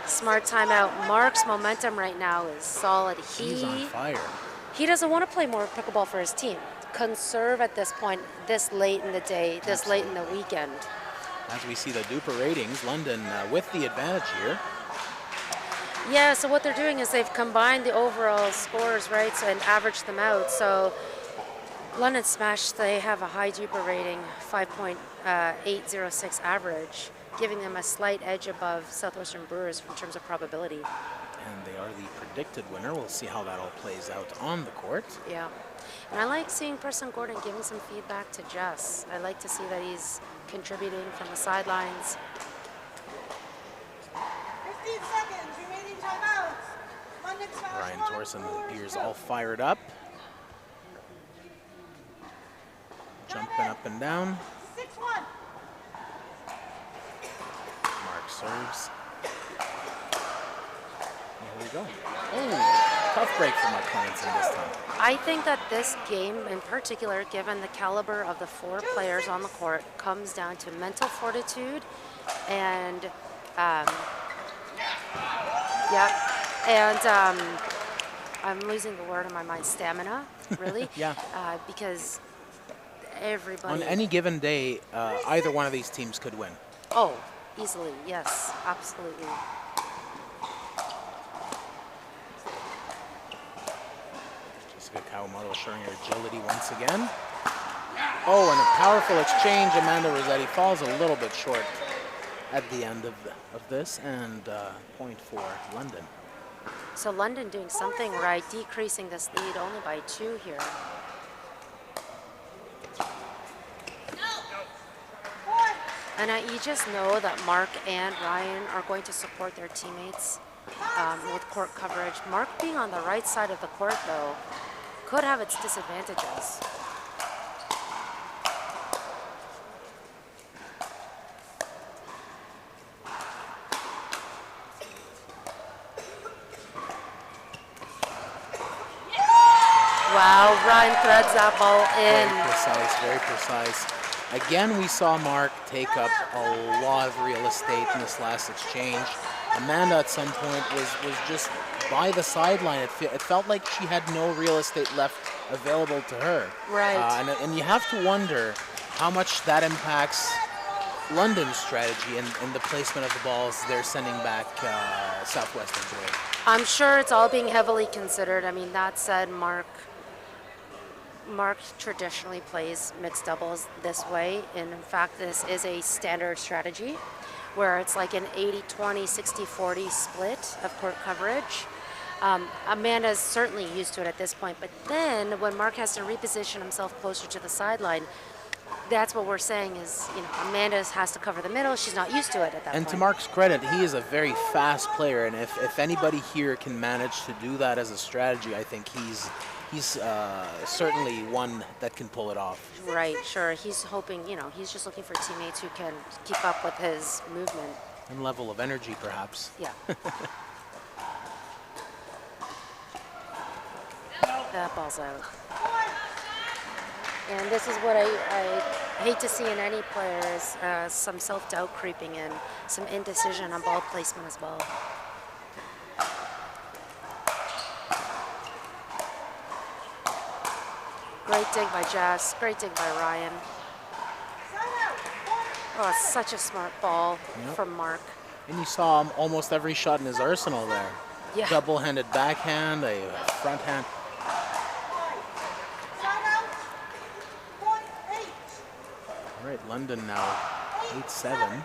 S1: Smart timeout. Mark's momentum right now is solid.
S2: He's on fire.
S1: He doesn't want to play more pickleball for his team. conserve at this point, this late in the day, this late in the weekend.
S2: As we see the Duper ratings, London with the advantage here.
S1: Yeah, so what they're doing is they've combined the overall scores, right, and averaged them out. So London Smash, they have a high Duper rating, 5.806 average, giving them a slight edge above Southwestern Brewers in terms of probability.
S2: And they are the predicted winner. We'll see how that all plays out on the court.
S1: Yeah. And I like seeing Preston Gordon giving some feedback to Jess. I like to see that he's contributing from the sidelines.
S3: 15 seconds, remaining timeouts. London Smash
S2: Ryan
S3: 1,
S2: Torresin
S3: Brewers
S2: appears
S3: 2.
S2: all fired up. Jumping up and down.
S3: 6-1.
S2: Mark serves. Here we go. Oh, tough break from our Cleminson this time.
S1: I think that this game in particular, given the caliber of the 4 players on the court, comes down to mental fortitude and, I'm losing the word in my mind, stamina, really.
S2: Yeah.
S1: Because everybody...
S2: On any given day, either one of these teams could win.
S1: Oh, easily, yes, absolutely.
S2: Jessica Kawamoto showing her agility once again. Oh, and a powerful exchange. Amanda Rosati falls a little bit short at the end of this, and point for London.
S1: So London doing something right, decreasing this lead only by 2 here. And you just know that Mark and Ryan are going to support their teammates with court coverage. Mark being on the right side of the court, though, could have its disadvantages. Wow, Ryan threads that ball in.
S2: Very precise, very precise. Again, we saw Mark take up a lot of real estate in this last exchange. Amanda at some point was just by the sideline. It felt like she had no real estate left available to her.
S1: Right.
S2: And you have to wonder how much that impacts London's strategy and the placement of the balls they're sending back Southwestern's way.
S1: I'm sure it's all being heavily considered. I mean, that said, Mark traditionally plays mixed doubles this way. And in fact, this is a standard strategy where it's like an 80-20, 60-40 split of court coverage. Amanda's certainly used to it at this point, but then when Mark has to reposition himself closer to the sideline, that's what we're saying is, Amanda has to cover the middle. She's not used to it at that point.
S2: And to Mark's credit, he is a very fast player, and if anybody here can manage to do that as a strategy, I think he's certainly one that can pull it off.
S1: Right, sure. He's hoping, he's just looking for teammates who can keep up with his movement.
S2: And level of energy, perhaps.
S1: Yeah. That ball's out. And this is what I hate to see in any player is some self-doubt creeping in, some indecision on ball placement as well. Great dig by Jess, great dig by Ryan. Oh, such a smart ball from Mark.
S2: And you saw him almost every shot in his arsenal there.
S1: Yeah.
S2: Double-handed backhand, a front hand. All right, London now 8-7.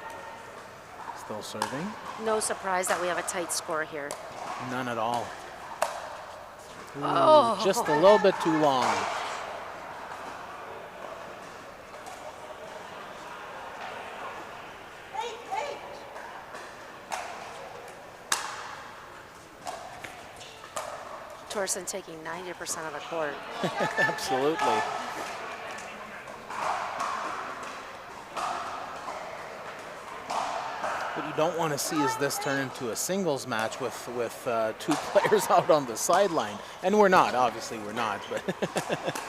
S2: Still serving.
S1: No surprise that we have a tight score here.
S2: None at all. Ooh,
S1: Oh.
S2: Just a little bit too long.
S1: Torresin taking 90% of the court.
S2: Absolutely. What you don't want to see is this turn into a singles match with 2 players out on the sideline. And we're not, obviously we're not. But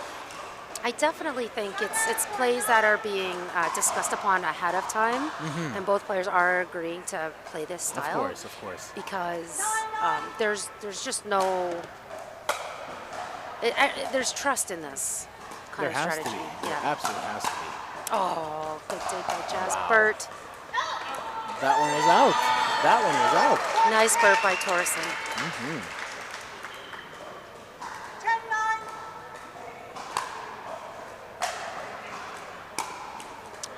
S1: I definitely think it's plays that are being discussed upon ahead of time, and both players are agreeing to play this style.
S2: Of course.
S1: Because there's just no, there's trust in this. kind
S2: There
S1: of
S2: has
S1: strategy.
S2: to be. There
S1: Yeah.
S2: absolutely has to be.
S1: Oh, good dig by Jess.
S2: Wow.
S1: Bert.
S2: That one was out. That one was out.
S1: Nice Bert by Torresin.
S3: 10-9.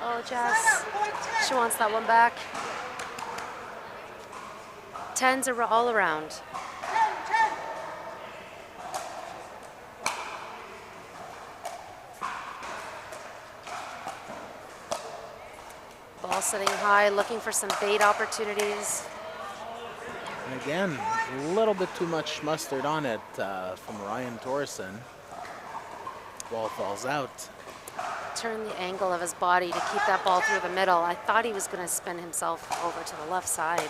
S1: Oh,
S3: Sign
S1: Jess.
S3: up, point 10.
S1: She wants that one back. 10s are all around.
S3: 10-10.
S1: Ball sitting high, looking for some bait opportunities.
S2: And again, a little bit too much mustard on it from Ryan Torresin. Ball falls out.
S1: Turn the angle of his body to keep that ball through the middle. I thought he was going to spin himself over to the left side.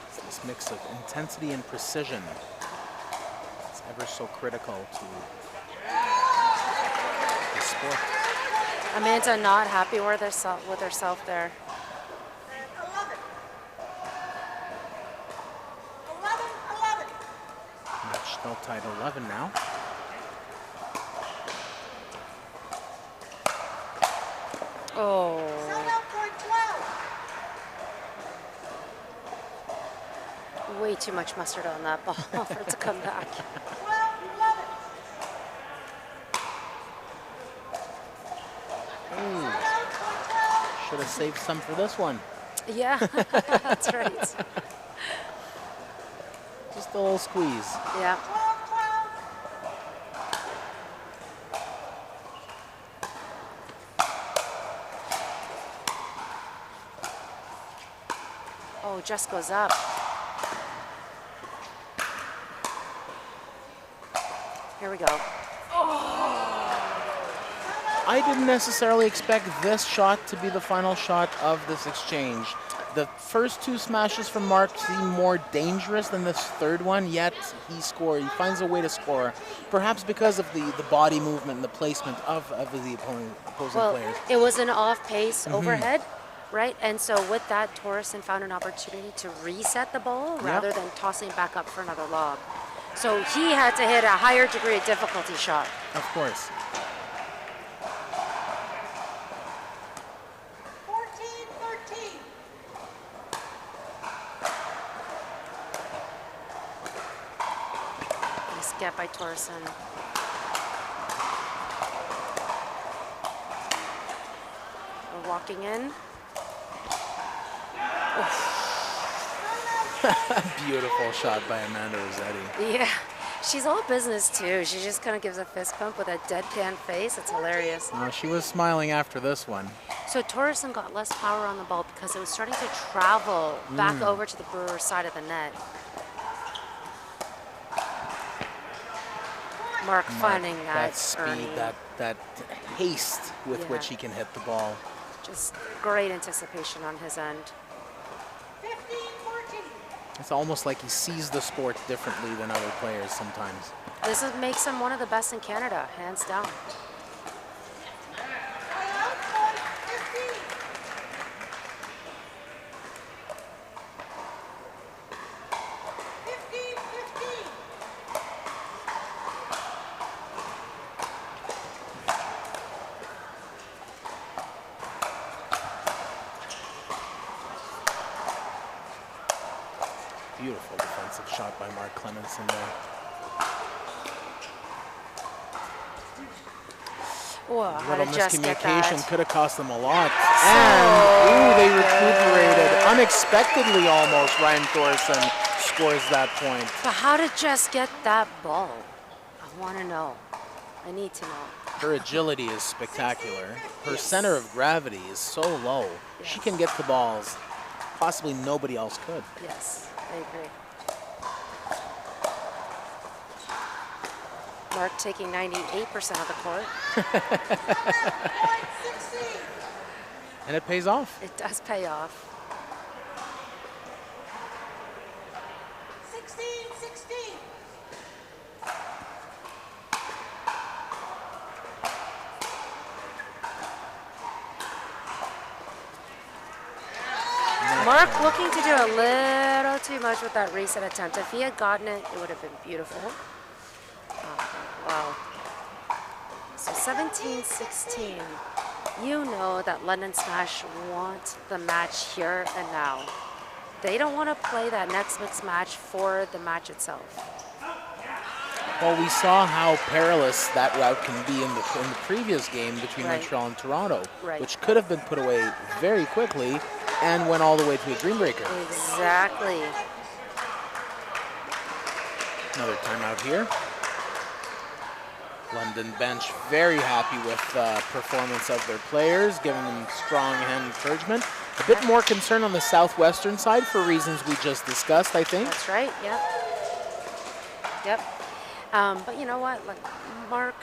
S2: It's this mix of intensity and precision. It's ever so critical to the sport.
S1: Amanda not happy with herself there.
S3: 11. 11-11.
S2: Match still tied 11 now.
S1: Oh,
S3: Sign up, point 12.
S1: way too much mustard on that ball for it to come back.
S3: 12-11. Sign out, point 12.
S2: Should have saved some for this one.
S1: Yeah, that's right.
S2: Just a little squeeze.
S1: Yeah.
S3: 12-12.
S1: Oh, Jess goes up. Here we go.
S2: I didn't necessarily expect this shot to be the final shot of this exchange. The first two smashes from Mark seem more dangerous than this third one, yet he finds a way to score, perhaps because of the body movement and the placement of the opposing
S1: Well,
S2: players.
S1: it was an off-pace overhead, right? And so with that, Torresin found an opportunity to reset the ball rather than tossing it back up for another lob. So he had to hit a higher degree of difficulty shot.
S2: Of course.
S3: 14-13.
S1: Nice get by Torresin. We're walking in.
S2: Beautiful shot by Amanda Rosati.
S1: Yeah, she's all business too. She just kind of gives a fist pump with a deadpan face. It's hilarious.
S2: She was smiling after this one.
S1: So Torresin got less power on the ball because it was starting to travel back over to the Brewers' side of the net. Mark finding
S2: That speed,
S1: Ernie.
S2: that haste with which he can hit the ball.
S1: Just great anticipation on his end.
S3: 15-14.
S2: It's almost like he sees the sport differently than other players sometimes.
S1: Makes him one of the best in Canada, hands down.
S3: Sign out, point 15. 15-15.
S2: Beautiful defensive shot by Mark Cleminson there.
S1: Whoa,
S2: A
S1: how
S2: little
S1: did Jess get
S2: miscommunication
S1: that?
S2: could have cost them a lot. And, ooh, they recuperated. Unexpectedly almost, Ryan Torresin scores that point.
S1: But how did Jess get that ball? I want to know. I need to know.
S2: Her agility is spectacular. Her center of gravity is so low. She can get to balls. Possibly nobody else could.
S1: Yes, I agree. Mark taking 98% of the court.
S3: Point 16.
S2: And it pays off.
S1: It does pay off.
S3: 16-16.
S1: Mark looking to do a little too much with that reset attempt. If he had gotten it, it would have been beautiful. Wow. So 17-16. You know that London Smash want the match here and now. They don't want to play that next mixed match for the match itself.
S2: Well, we saw how perilous that route can be in the previous game between
S1: Right.
S2: Montreal and Toronto,
S1: Right.
S2: which could have been put away very quickly and went all the way to a dream breaker.
S1: Exactly.
S2: Another timeout here. London bench very happy with performance of their players, giving them strong hand encouragement. A bit more concern on the Southwestern side for reasons we just discussed, I think.
S1: That's right. Yep. Yep. But you know what? Like Mark,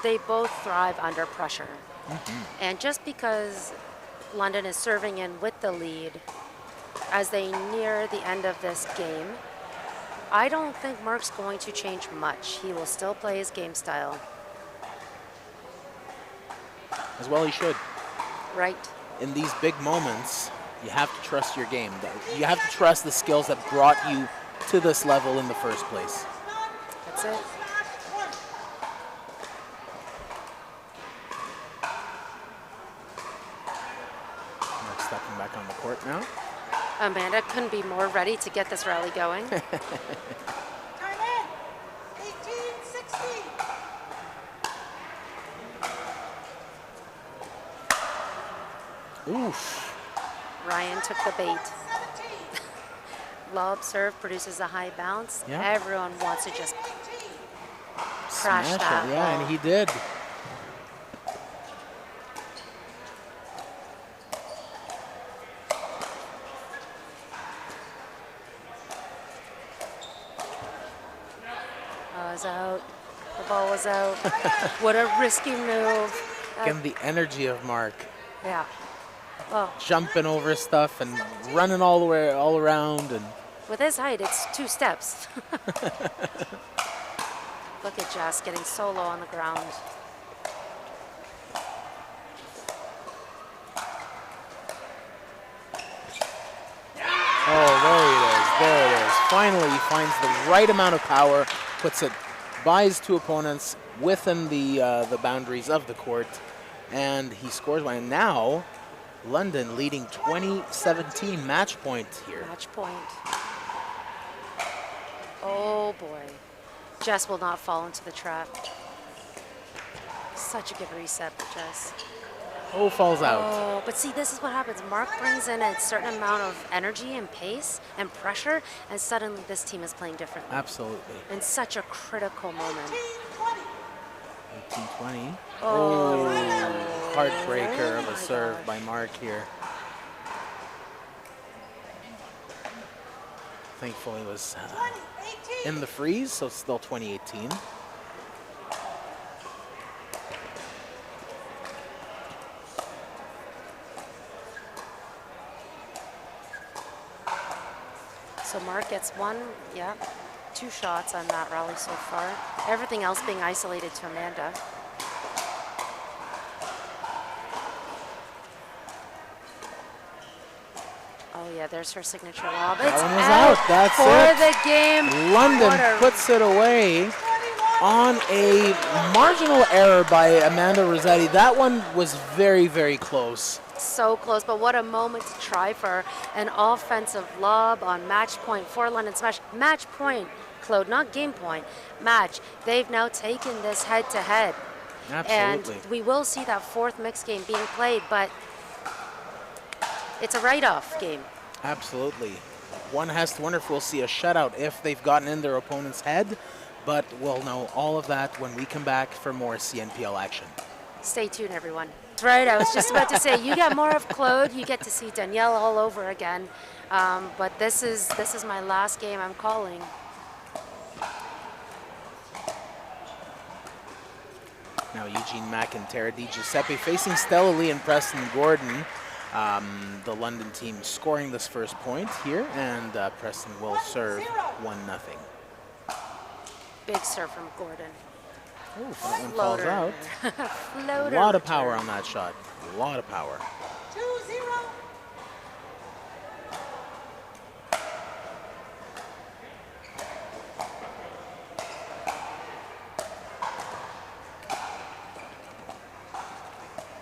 S1: they both thrive under pressure. And just because London is serving in with the lead as they near the end of this game, I don't think Mark's going to change much. He will still play his game style.
S2: As well he should.
S1: Right.
S2: In these big moments, you have to trust your game. You have to trust the skills that brought you to this level in the first place.
S1: That's it.
S2: Mark stepping back on the court now.
S1: Amanda couldn't be more ready to get this rally going.
S3: Time in. 18-16.
S2: Oof.
S1: Ryan took the bait. Lob serve produces a high bounce.
S2: Yeah.
S1: Everyone wants to just crash
S2: Smash
S1: that
S2: it, yeah,
S1: ball.
S2: and he did.
S1: Was out. The ball was out. What a risky move.
S2: Again, the energy of Mark.
S1: Yeah. Oh,
S2: Jumping over stuff and running all the way all around, and
S1: with his height, it's 2 steps. Look at Jess getting so low on the ground.
S2: oh, there it is. Finally, he finds the right amount of power, puts it by his 2 opponents within the boundaries of the court, and he scores one. And now, London leading 2017 match point here.
S1: Match point. Oh boy. Jess will not fall into the trap. Such a good reset for Jess.
S2: Oh, falls out.
S1: Oh, but see, this is what happens. Mark brings in a certain amount of energy and pace and pressure, and suddenly this team is playing differently.
S2: Absolutely.
S1: In such a critical moment.
S2: 18-20.
S1: Oh.
S2: Heartbreaker of
S1: Oh
S2: a
S1: my
S2: serve
S1: gosh.
S2: by Mark here. Thankfully it was in the freeze, so it's still 2018.
S1: So Mark gets 2 shots on that rally so far. Everything else being isolated to Amanda. Oh yeah, there's her signature lob. It's
S2: one was out. That's
S1: for
S2: it.
S1: the game.
S2: London
S1: What a-
S2: puts it away on a marginal error by Amanda Rosati. That one was very, very close.
S1: So close, but what a moment to try for an offensive lob on match point for London Smash. Match point, Claude, not game point. Match. They've now taken this head to head.
S2: Absolutely.
S1: And we will see that 4th mixed game being played, but it's a write-off game.
S2: Absolutely. One has to wonder if we'll see a shutout if they've gotten in their opponent's head, but we'll know all of that when we come back for more CNPL action.
S1: Stay tuned, everyone. That's right. I was just about to say, you get more of Claude, you get to see Danielle all over again. But this is my last game I'm calling.
S2: Now Eugene Mak and Giuseppe facing Stella Li and Preston Gordon. The London team scoring this first point here, and Preston will serve 1-0.
S1: Big serve from Gordon.
S2: Oh, that one falls
S1: Floater.
S2: out.
S1: Floater
S2: A lot of power
S1: return.
S2: on that shot. A lot of power.
S3: 2-0.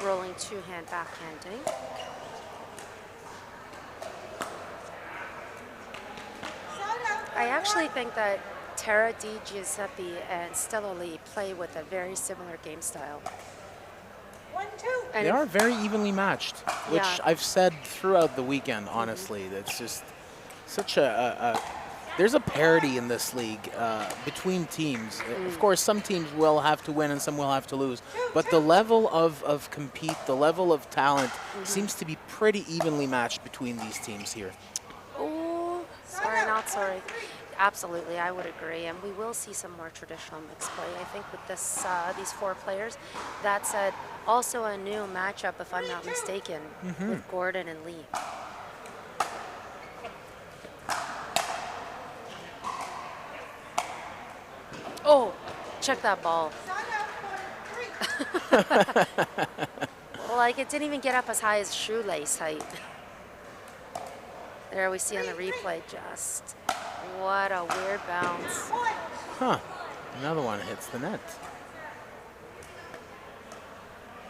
S1: rolling two-hand backhanding. I actually think that Tara Di Giuseppe and Stella Li play with a very similar game style.
S3: 1, 2.
S1: And
S2: They are very evenly matched, which
S1: Yeah.
S2: I've said throughout the weekend, honestly. That's just such there's a parity in this league between teams. Of course, some teams will have to win and some will have to lose. But the level of compete, the level of talent seems to be pretty evenly matched between these teams here.
S1: Oh, sorry, not sorry. Absolutely, I would agree, and we will see some more traditional mixed play. I think with this, these 4 players. That said, also a new matchup, if I'm not mistaken, with Gordon and Lee. Oh, check that ball. Like it didn't even get up as high as shoelace height. There we see on the replay, just what a weird bounce.
S2: Huh. Another one hits the net.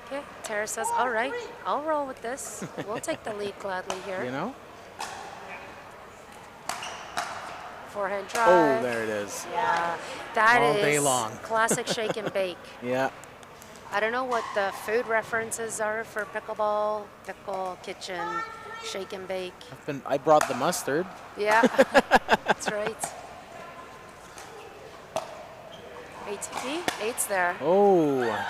S1: Okay, Tara says, all right, I'll roll with this. We'll take the lead gladly here.
S2: You know?
S1: Forehand drive.
S2: Oh, there it is.
S1: Yeah, that
S2: All
S1: is
S2: day long.
S1: classic shake and bake.
S2: Yeah.
S1: I don't know what the food references are for pickleball, pickle, kitchen, shake and bake.
S2: I brought the mustard.
S1: Yeah, that's right. ATP, 8's there.
S2: Oh.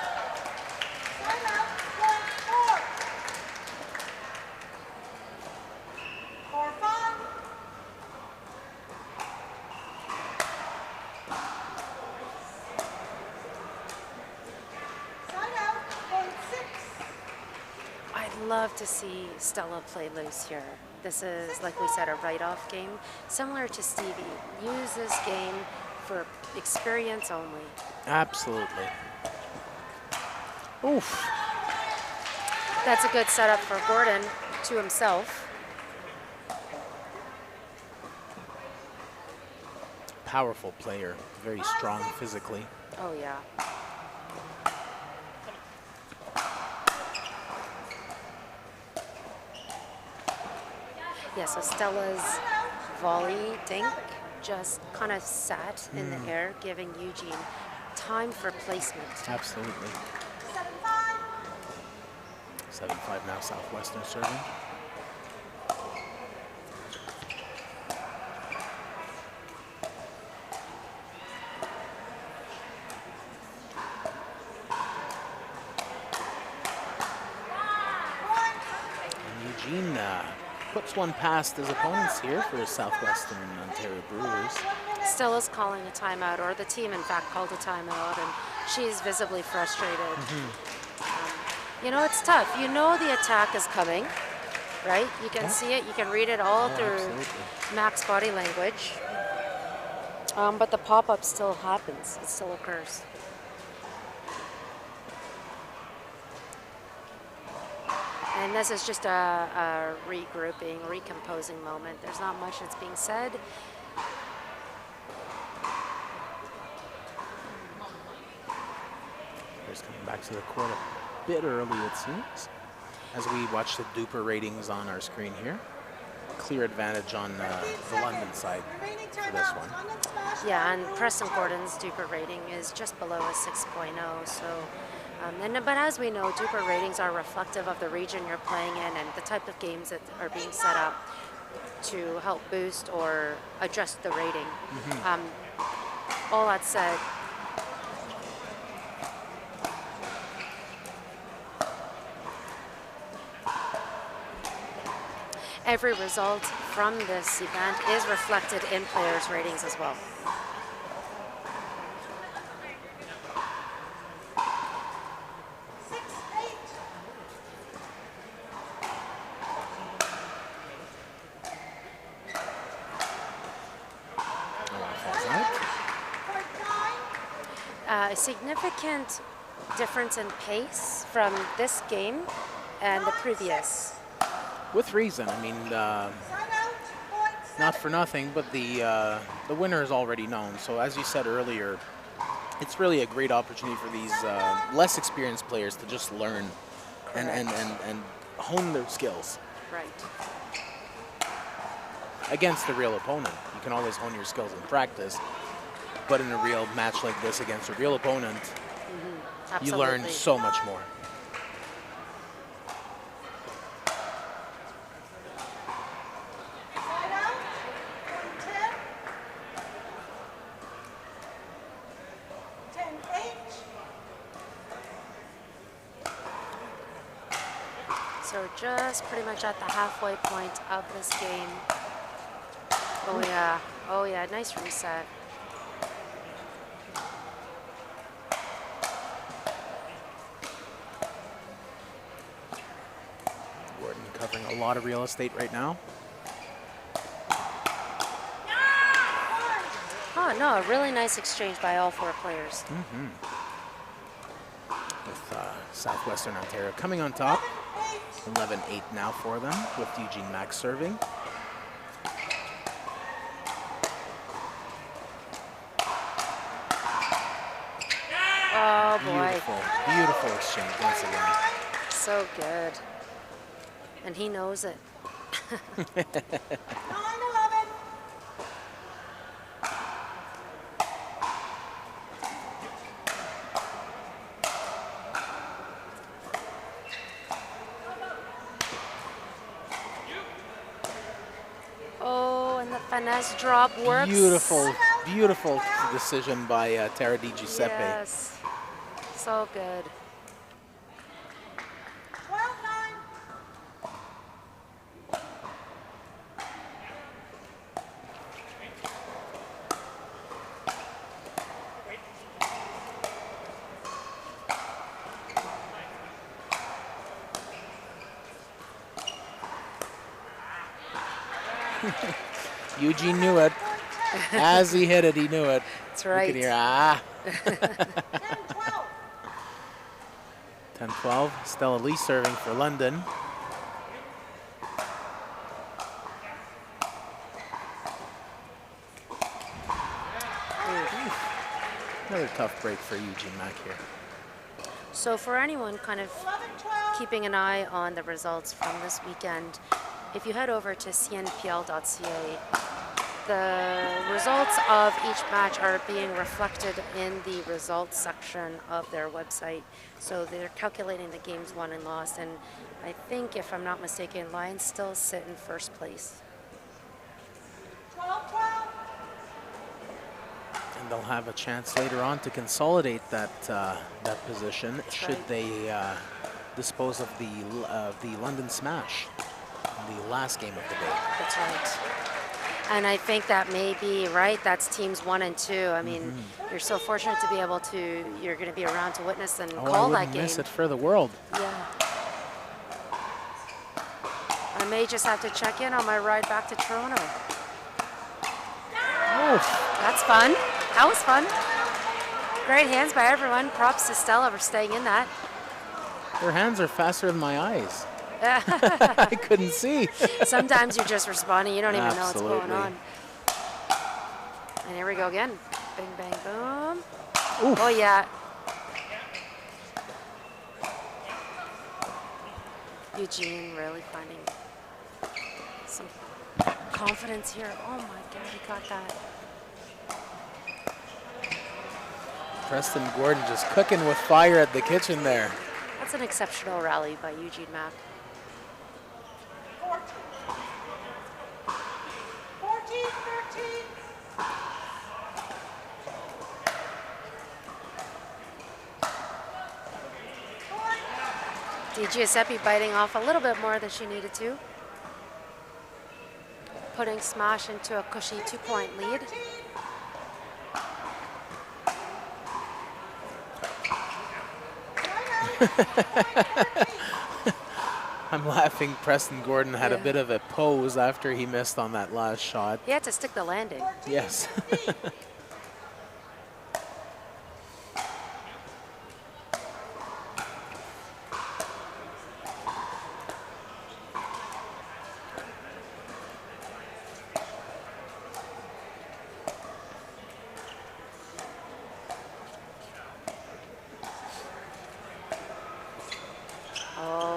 S1: I'd love to see Stella play loose here. This is, like we said, a write-off game, similar to Stevie. Use this game for experience only.
S2: Absolutely. Oof.
S1: That's a good setup for Gordon to himself.
S2: Powerful player, very strong physically.
S1: Oh, yeah. Yeah, so Stella's volley dink just kind of sat in the air, giving Eugene time for placement.
S2: Absolutely. 7-5 now, Southwestern serving. And Eugene puts one past his opponents here for Southwestern Ontario Brewers.
S1: Stella's calling a timeout, or the team, in fact, called a timeout, and she's visibly frustrated. You know, it's tough. You know the attack is coming, right? You can see it. You can read it all through
S2: Absolutely.
S1: Mac's body language. But the pop-up still happens. It still occurs. And this is just a regrouping, recomposing moment. There's not much that's being said.
S2: Players coming back to the court a bit early, it seems, as we watch the duper ratings on our screen here. Clear advantage on the London side for this one.
S1: Yeah, and Preston Gordon's duper rating is just below a 6.0. So, but as we know, duper ratings are reflective of the region you're playing in and the type of games that are being set up to help boost or adjust the rating. All that said, every result from this event is reflected in players' ratings as well. A significant difference in pace from this game and the previous.
S2: With reason. I mean, not for nothing, but the winner is already known. So as you said earlier, it's really a great opportunity for these less experienced players to just learn and hone their skills
S1: Right.
S2: against a real opponent. You can always hone your skills in practice, but in a real match like this against a real opponent, you learn
S1: Absolutely.
S2: so much more.
S3: Timeout. 10. 10-8.
S1: So just pretty much at the halfway point of this game. Oh yeah. Oh yeah. Nice reset.
S2: Gordon covering a lot of real estate right now.
S1: Oh no, a really nice exchange by all 4 players.
S2: With Southwestern Ontario coming on top. 11-8 now for them, with Eugene Mak serving.
S1: Oh boy.
S2: Beautiful, beautiful exchange once again.
S1: So good. And he knows it.
S3: 9-11.
S1: Oh, and the finesse drop works.
S2: Beautiful, beautiful decision by Tara Di Giuseppe.
S1: Yes. So good.
S3: 12-9.
S2: Eugene knew it. As he hit it, he knew it.
S1: That's
S2: You
S1: right.
S2: can hear, ah.
S3: 10-12.
S2: 10-12, Stella Li serving for London. Another tough break for Eugene Mak here.
S1: So for anyone kind of
S3: 11-12.
S1: keeping an eye on the results from this weekend, if you head over to cnpl.ca, the results of each match are being reflected in the results section of their website. So they're calculating the games won and lost, and I think, if I'm not mistaken, Lions still sit in first place.
S3: 12-12.
S2: And they'll have a chance later on to consolidate that that position should
S1: right.
S2: they dispose of the London Smash in the last game of the day.
S1: That's right. And I think that may be right. That's teams 1 and 2. I mean, you're so fortunate to be able to, you're going to be around to witness and
S2: Oh, I
S1: call that
S2: wouldn't
S1: game.
S2: miss it for the world.
S1: Yeah. I may just have to check in on my ride back to Toronto.
S2: Oh,
S1: That's fun. That was fun. Great hands by everyone. Props to Stella for staying in that.
S2: her hands are faster than my eyes. I couldn't see.
S1: Sometimes you're just responding. You don't even know what's going
S2: Absolutely.
S1: on. And here we go again. Bing, bang, boom.
S2: Oof.
S1: Oh, yeah. Eugene really finding some confidence here. Oh, my God, he got that.
S2: Preston Gordon just cooking with fire at the kitchen there.
S1: That's an exceptional rally by Eugene Mak.
S3: 14-13.
S1: Giuseppe biting off a little bit more than she needed to. Putting Smash into a cushy 2-point lead.
S2: I'm laughing. Preston Gordon had a
S1: Yeah.
S2: bit of a pose after he missed on that last shot.
S1: He had to stick the landing.
S2: Yes.
S1: Oh,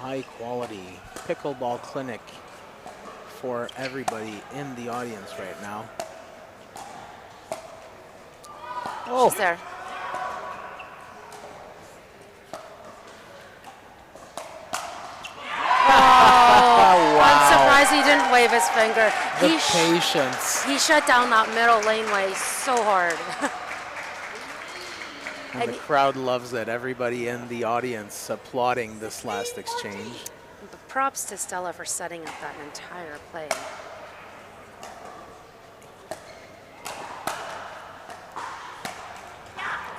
S2: high quality pickleball clinic for everybody in the audience right now. Oh,
S1: She's there. I'm surprised he didn't wave his finger.
S2: The patience.
S1: He shut down that middle laneway so hard.
S2: And the crowd loves it. Everybody in the audience applauding this last exchange.
S1: But props to Stella for setting up that entire play.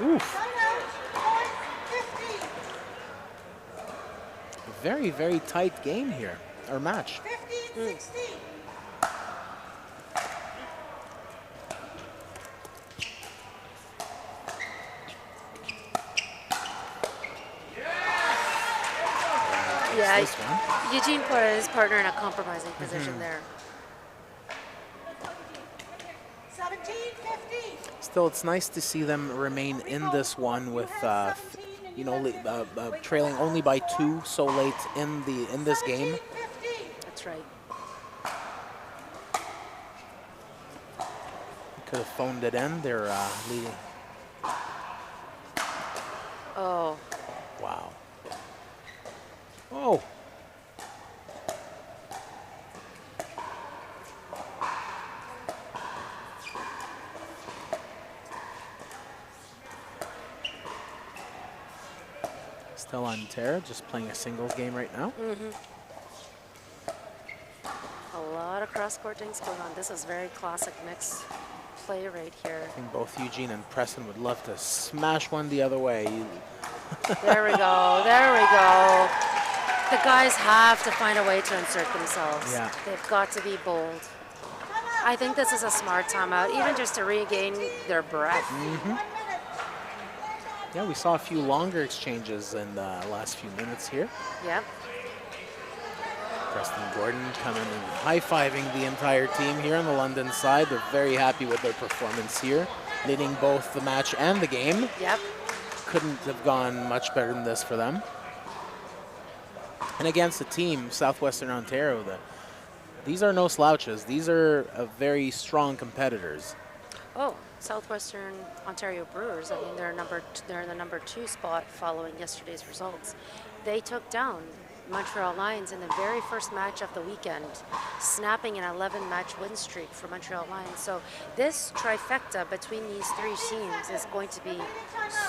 S2: Oof.
S3: Timeout. Point 15.
S2: Very, very tight game here, or match.
S3: 15-16.
S1: Yeah,
S2: This one.
S1: Eugene put his partner in a compromising position there.
S3: 17-15.
S2: Still, it's nice to see them remain in this one with, trailing only by 2 so late in this game.
S3: 17-15.
S1: That's right.
S2: Could have phoned it in. They're leading.
S1: Oh,
S2: Wow. Oh. Still on Terra, just playing a singles game right now.
S1: a lot of cross-court things going on. This is very classic mix play right here.
S2: I think both Eugene and Preston would love to smash one the other way.
S1: There we go. There we go. The guys have to find a way to insert themselves.
S2: Yeah.
S1: They've got to be bold. I think this is a smart timeout, even just to regain their breath.
S2: Yeah, we saw a few longer exchanges in the last few minutes here.
S1: Yep.
S2: Preston Gordon coming and high-fiving the entire team here on the London side. They're very happy with their performance here, leading both the match and the game.
S1: Yep.
S2: Couldn't have gone much better than this for them. And against the team, Southwestern Ontario, these are no slouches. These are very strong competitors.
S1: Oh, Southwestern Ontario Brewers. I mean, they're in the number 2 spot following yesterday's results. They took down Montreal Lions in the very first match of the weekend, snapping an 11-match win streak for Montreal Lions. So this trifecta between these 3 teams is going to be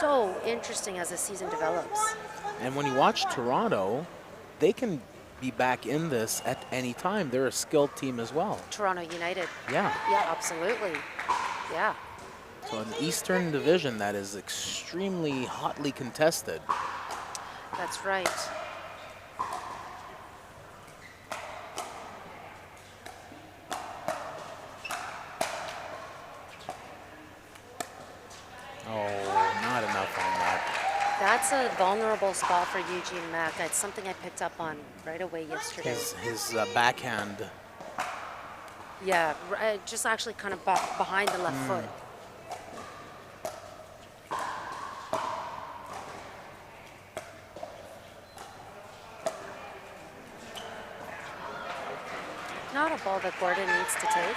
S1: so interesting as the season develops.
S2: And when you watch Toronto, they can be back in this at any time. They're a skilled team as well.
S1: Toronto United.
S2: Yeah.
S1: Yeah, absolutely. Yeah.
S2: So an Eastern division that is extremely hotly contested.
S1: That's right.
S2: Oh, not enough on that.
S1: That's a vulnerable spot for Eugene Mak. It's something I picked up on right away yesterday.
S2: His backhand.
S1: Yeah, just actually kind of behind the left foot. Not a ball that Gordon needs to take.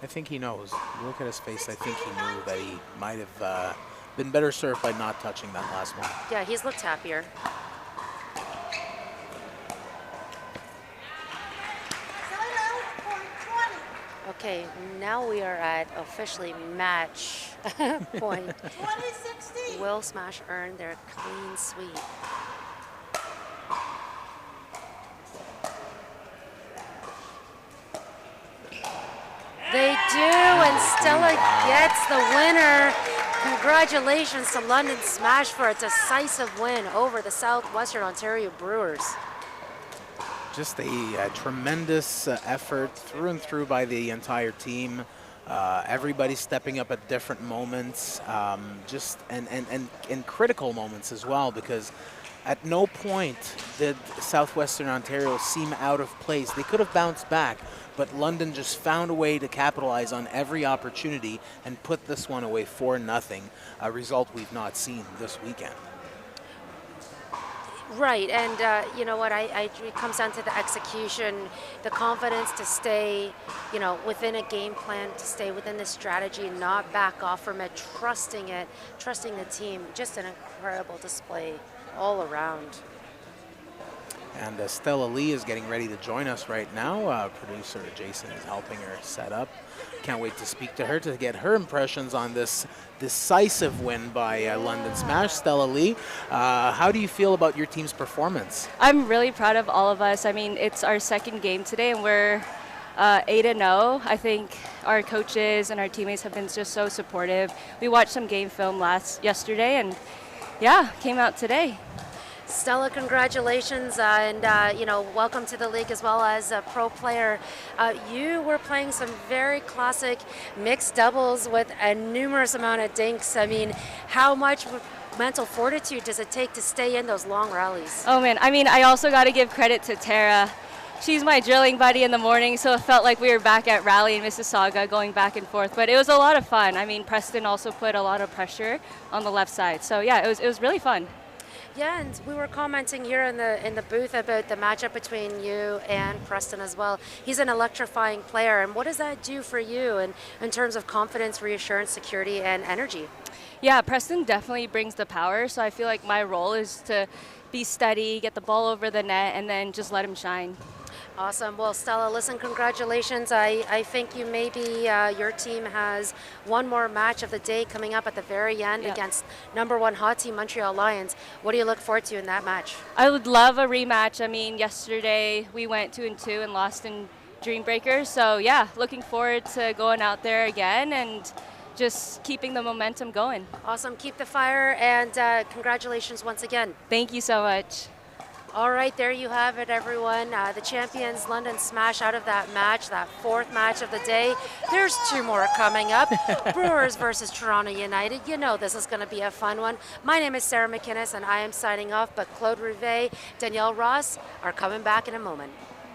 S2: I think he knows. Look at his face. I think he knew that he might have been better served by not touching that last one.
S1: Yeah, he's looked happier.
S3: Timeout. Point 20.
S1: Okay, now we are at officially match point.
S3: 20-16.
S1: Will Smash earn their clean sweep? They do, and Stella gets the winner. Congratulations to London Smash for a decisive win over the Southwestern Ontario Brewers.
S2: Just a tremendous effort through and through by the entire team. Everybody stepping up at different moments, just and critical moments as well, because At no point did Southwestern Ontario seem out of place. They could have bounced back, but London just found a way to capitalize on every opportunity and put this one away 4-0, a result we've not seen this weekend.
S1: Right, and you know what? It comes down to the execution, the confidence to stay, within a game plan, to stay within the strategy, and not back off from it, trusting the team. Just an incredible display all around.
S2: And Stella Li is getting ready to join us right now. Producer Jason is helping her set up. Can't wait to speak to her to get her impressions on this decisive win by London Smash. Stella Li, how do you feel about your team's performance?
S4: I'm really proud of all of us. I mean, it's our second game today, and we're 8-0. I think our coaches and our teammates have been just so supportive. We watched some game film yesterday, and yeah, came out today.
S1: Stella, congratulations, and welcome to the league as well as a pro player. You were playing some very classic mixed doubles with a numerous amount of dinks. I mean, how much mental fortitude does it take to stay in those long rallies?
S4: Oh man, I mean, I also got to give credit to Tara. She's my drilling buddy in the morning, so it felt like we were back at Raleigh in Mississauga going back and forth. But it was a lot of fun. I mean, Preston also put a lot of pressure on the left side. So yeah, it was really fun.
S1: Yeah, and we were commenting here in the booth about the matchup between you and Preston as well. He's an electrifying player, and what does that do for you in terms of confidence, reassurance, security, and energy?
S4: Yeah, Preston definitely brings the power, so I feel like my role is to be steady, get the ball over the net, and then just let him shine.
S1: Awesome. Well, Stella, listen, congratulations. I think you maybe your team has one more match of the day coming up at the very end against #1 hot team Montreal Lions. What do you look forward to in that match?
S4: I would love a rematch. I mean, yesterday we went 2-2 and lost in Dream Breakers. So yeah, looking forward to going out there again and just keeping the momentum going.
S1: Awesome. Keep the fire, and congratulations once again.
S4: Thank you so much.
S1: All right, there you have it, everyone. The champions, London Smash, out of that match, that fourth match of the day. There's two more coming up. Brewers versus Toronto United. You know this is going to be a fun one. My name is Sarah McInnes, and I am signing off, but Claude Rivet, Danielle Ross are coming back in a moment.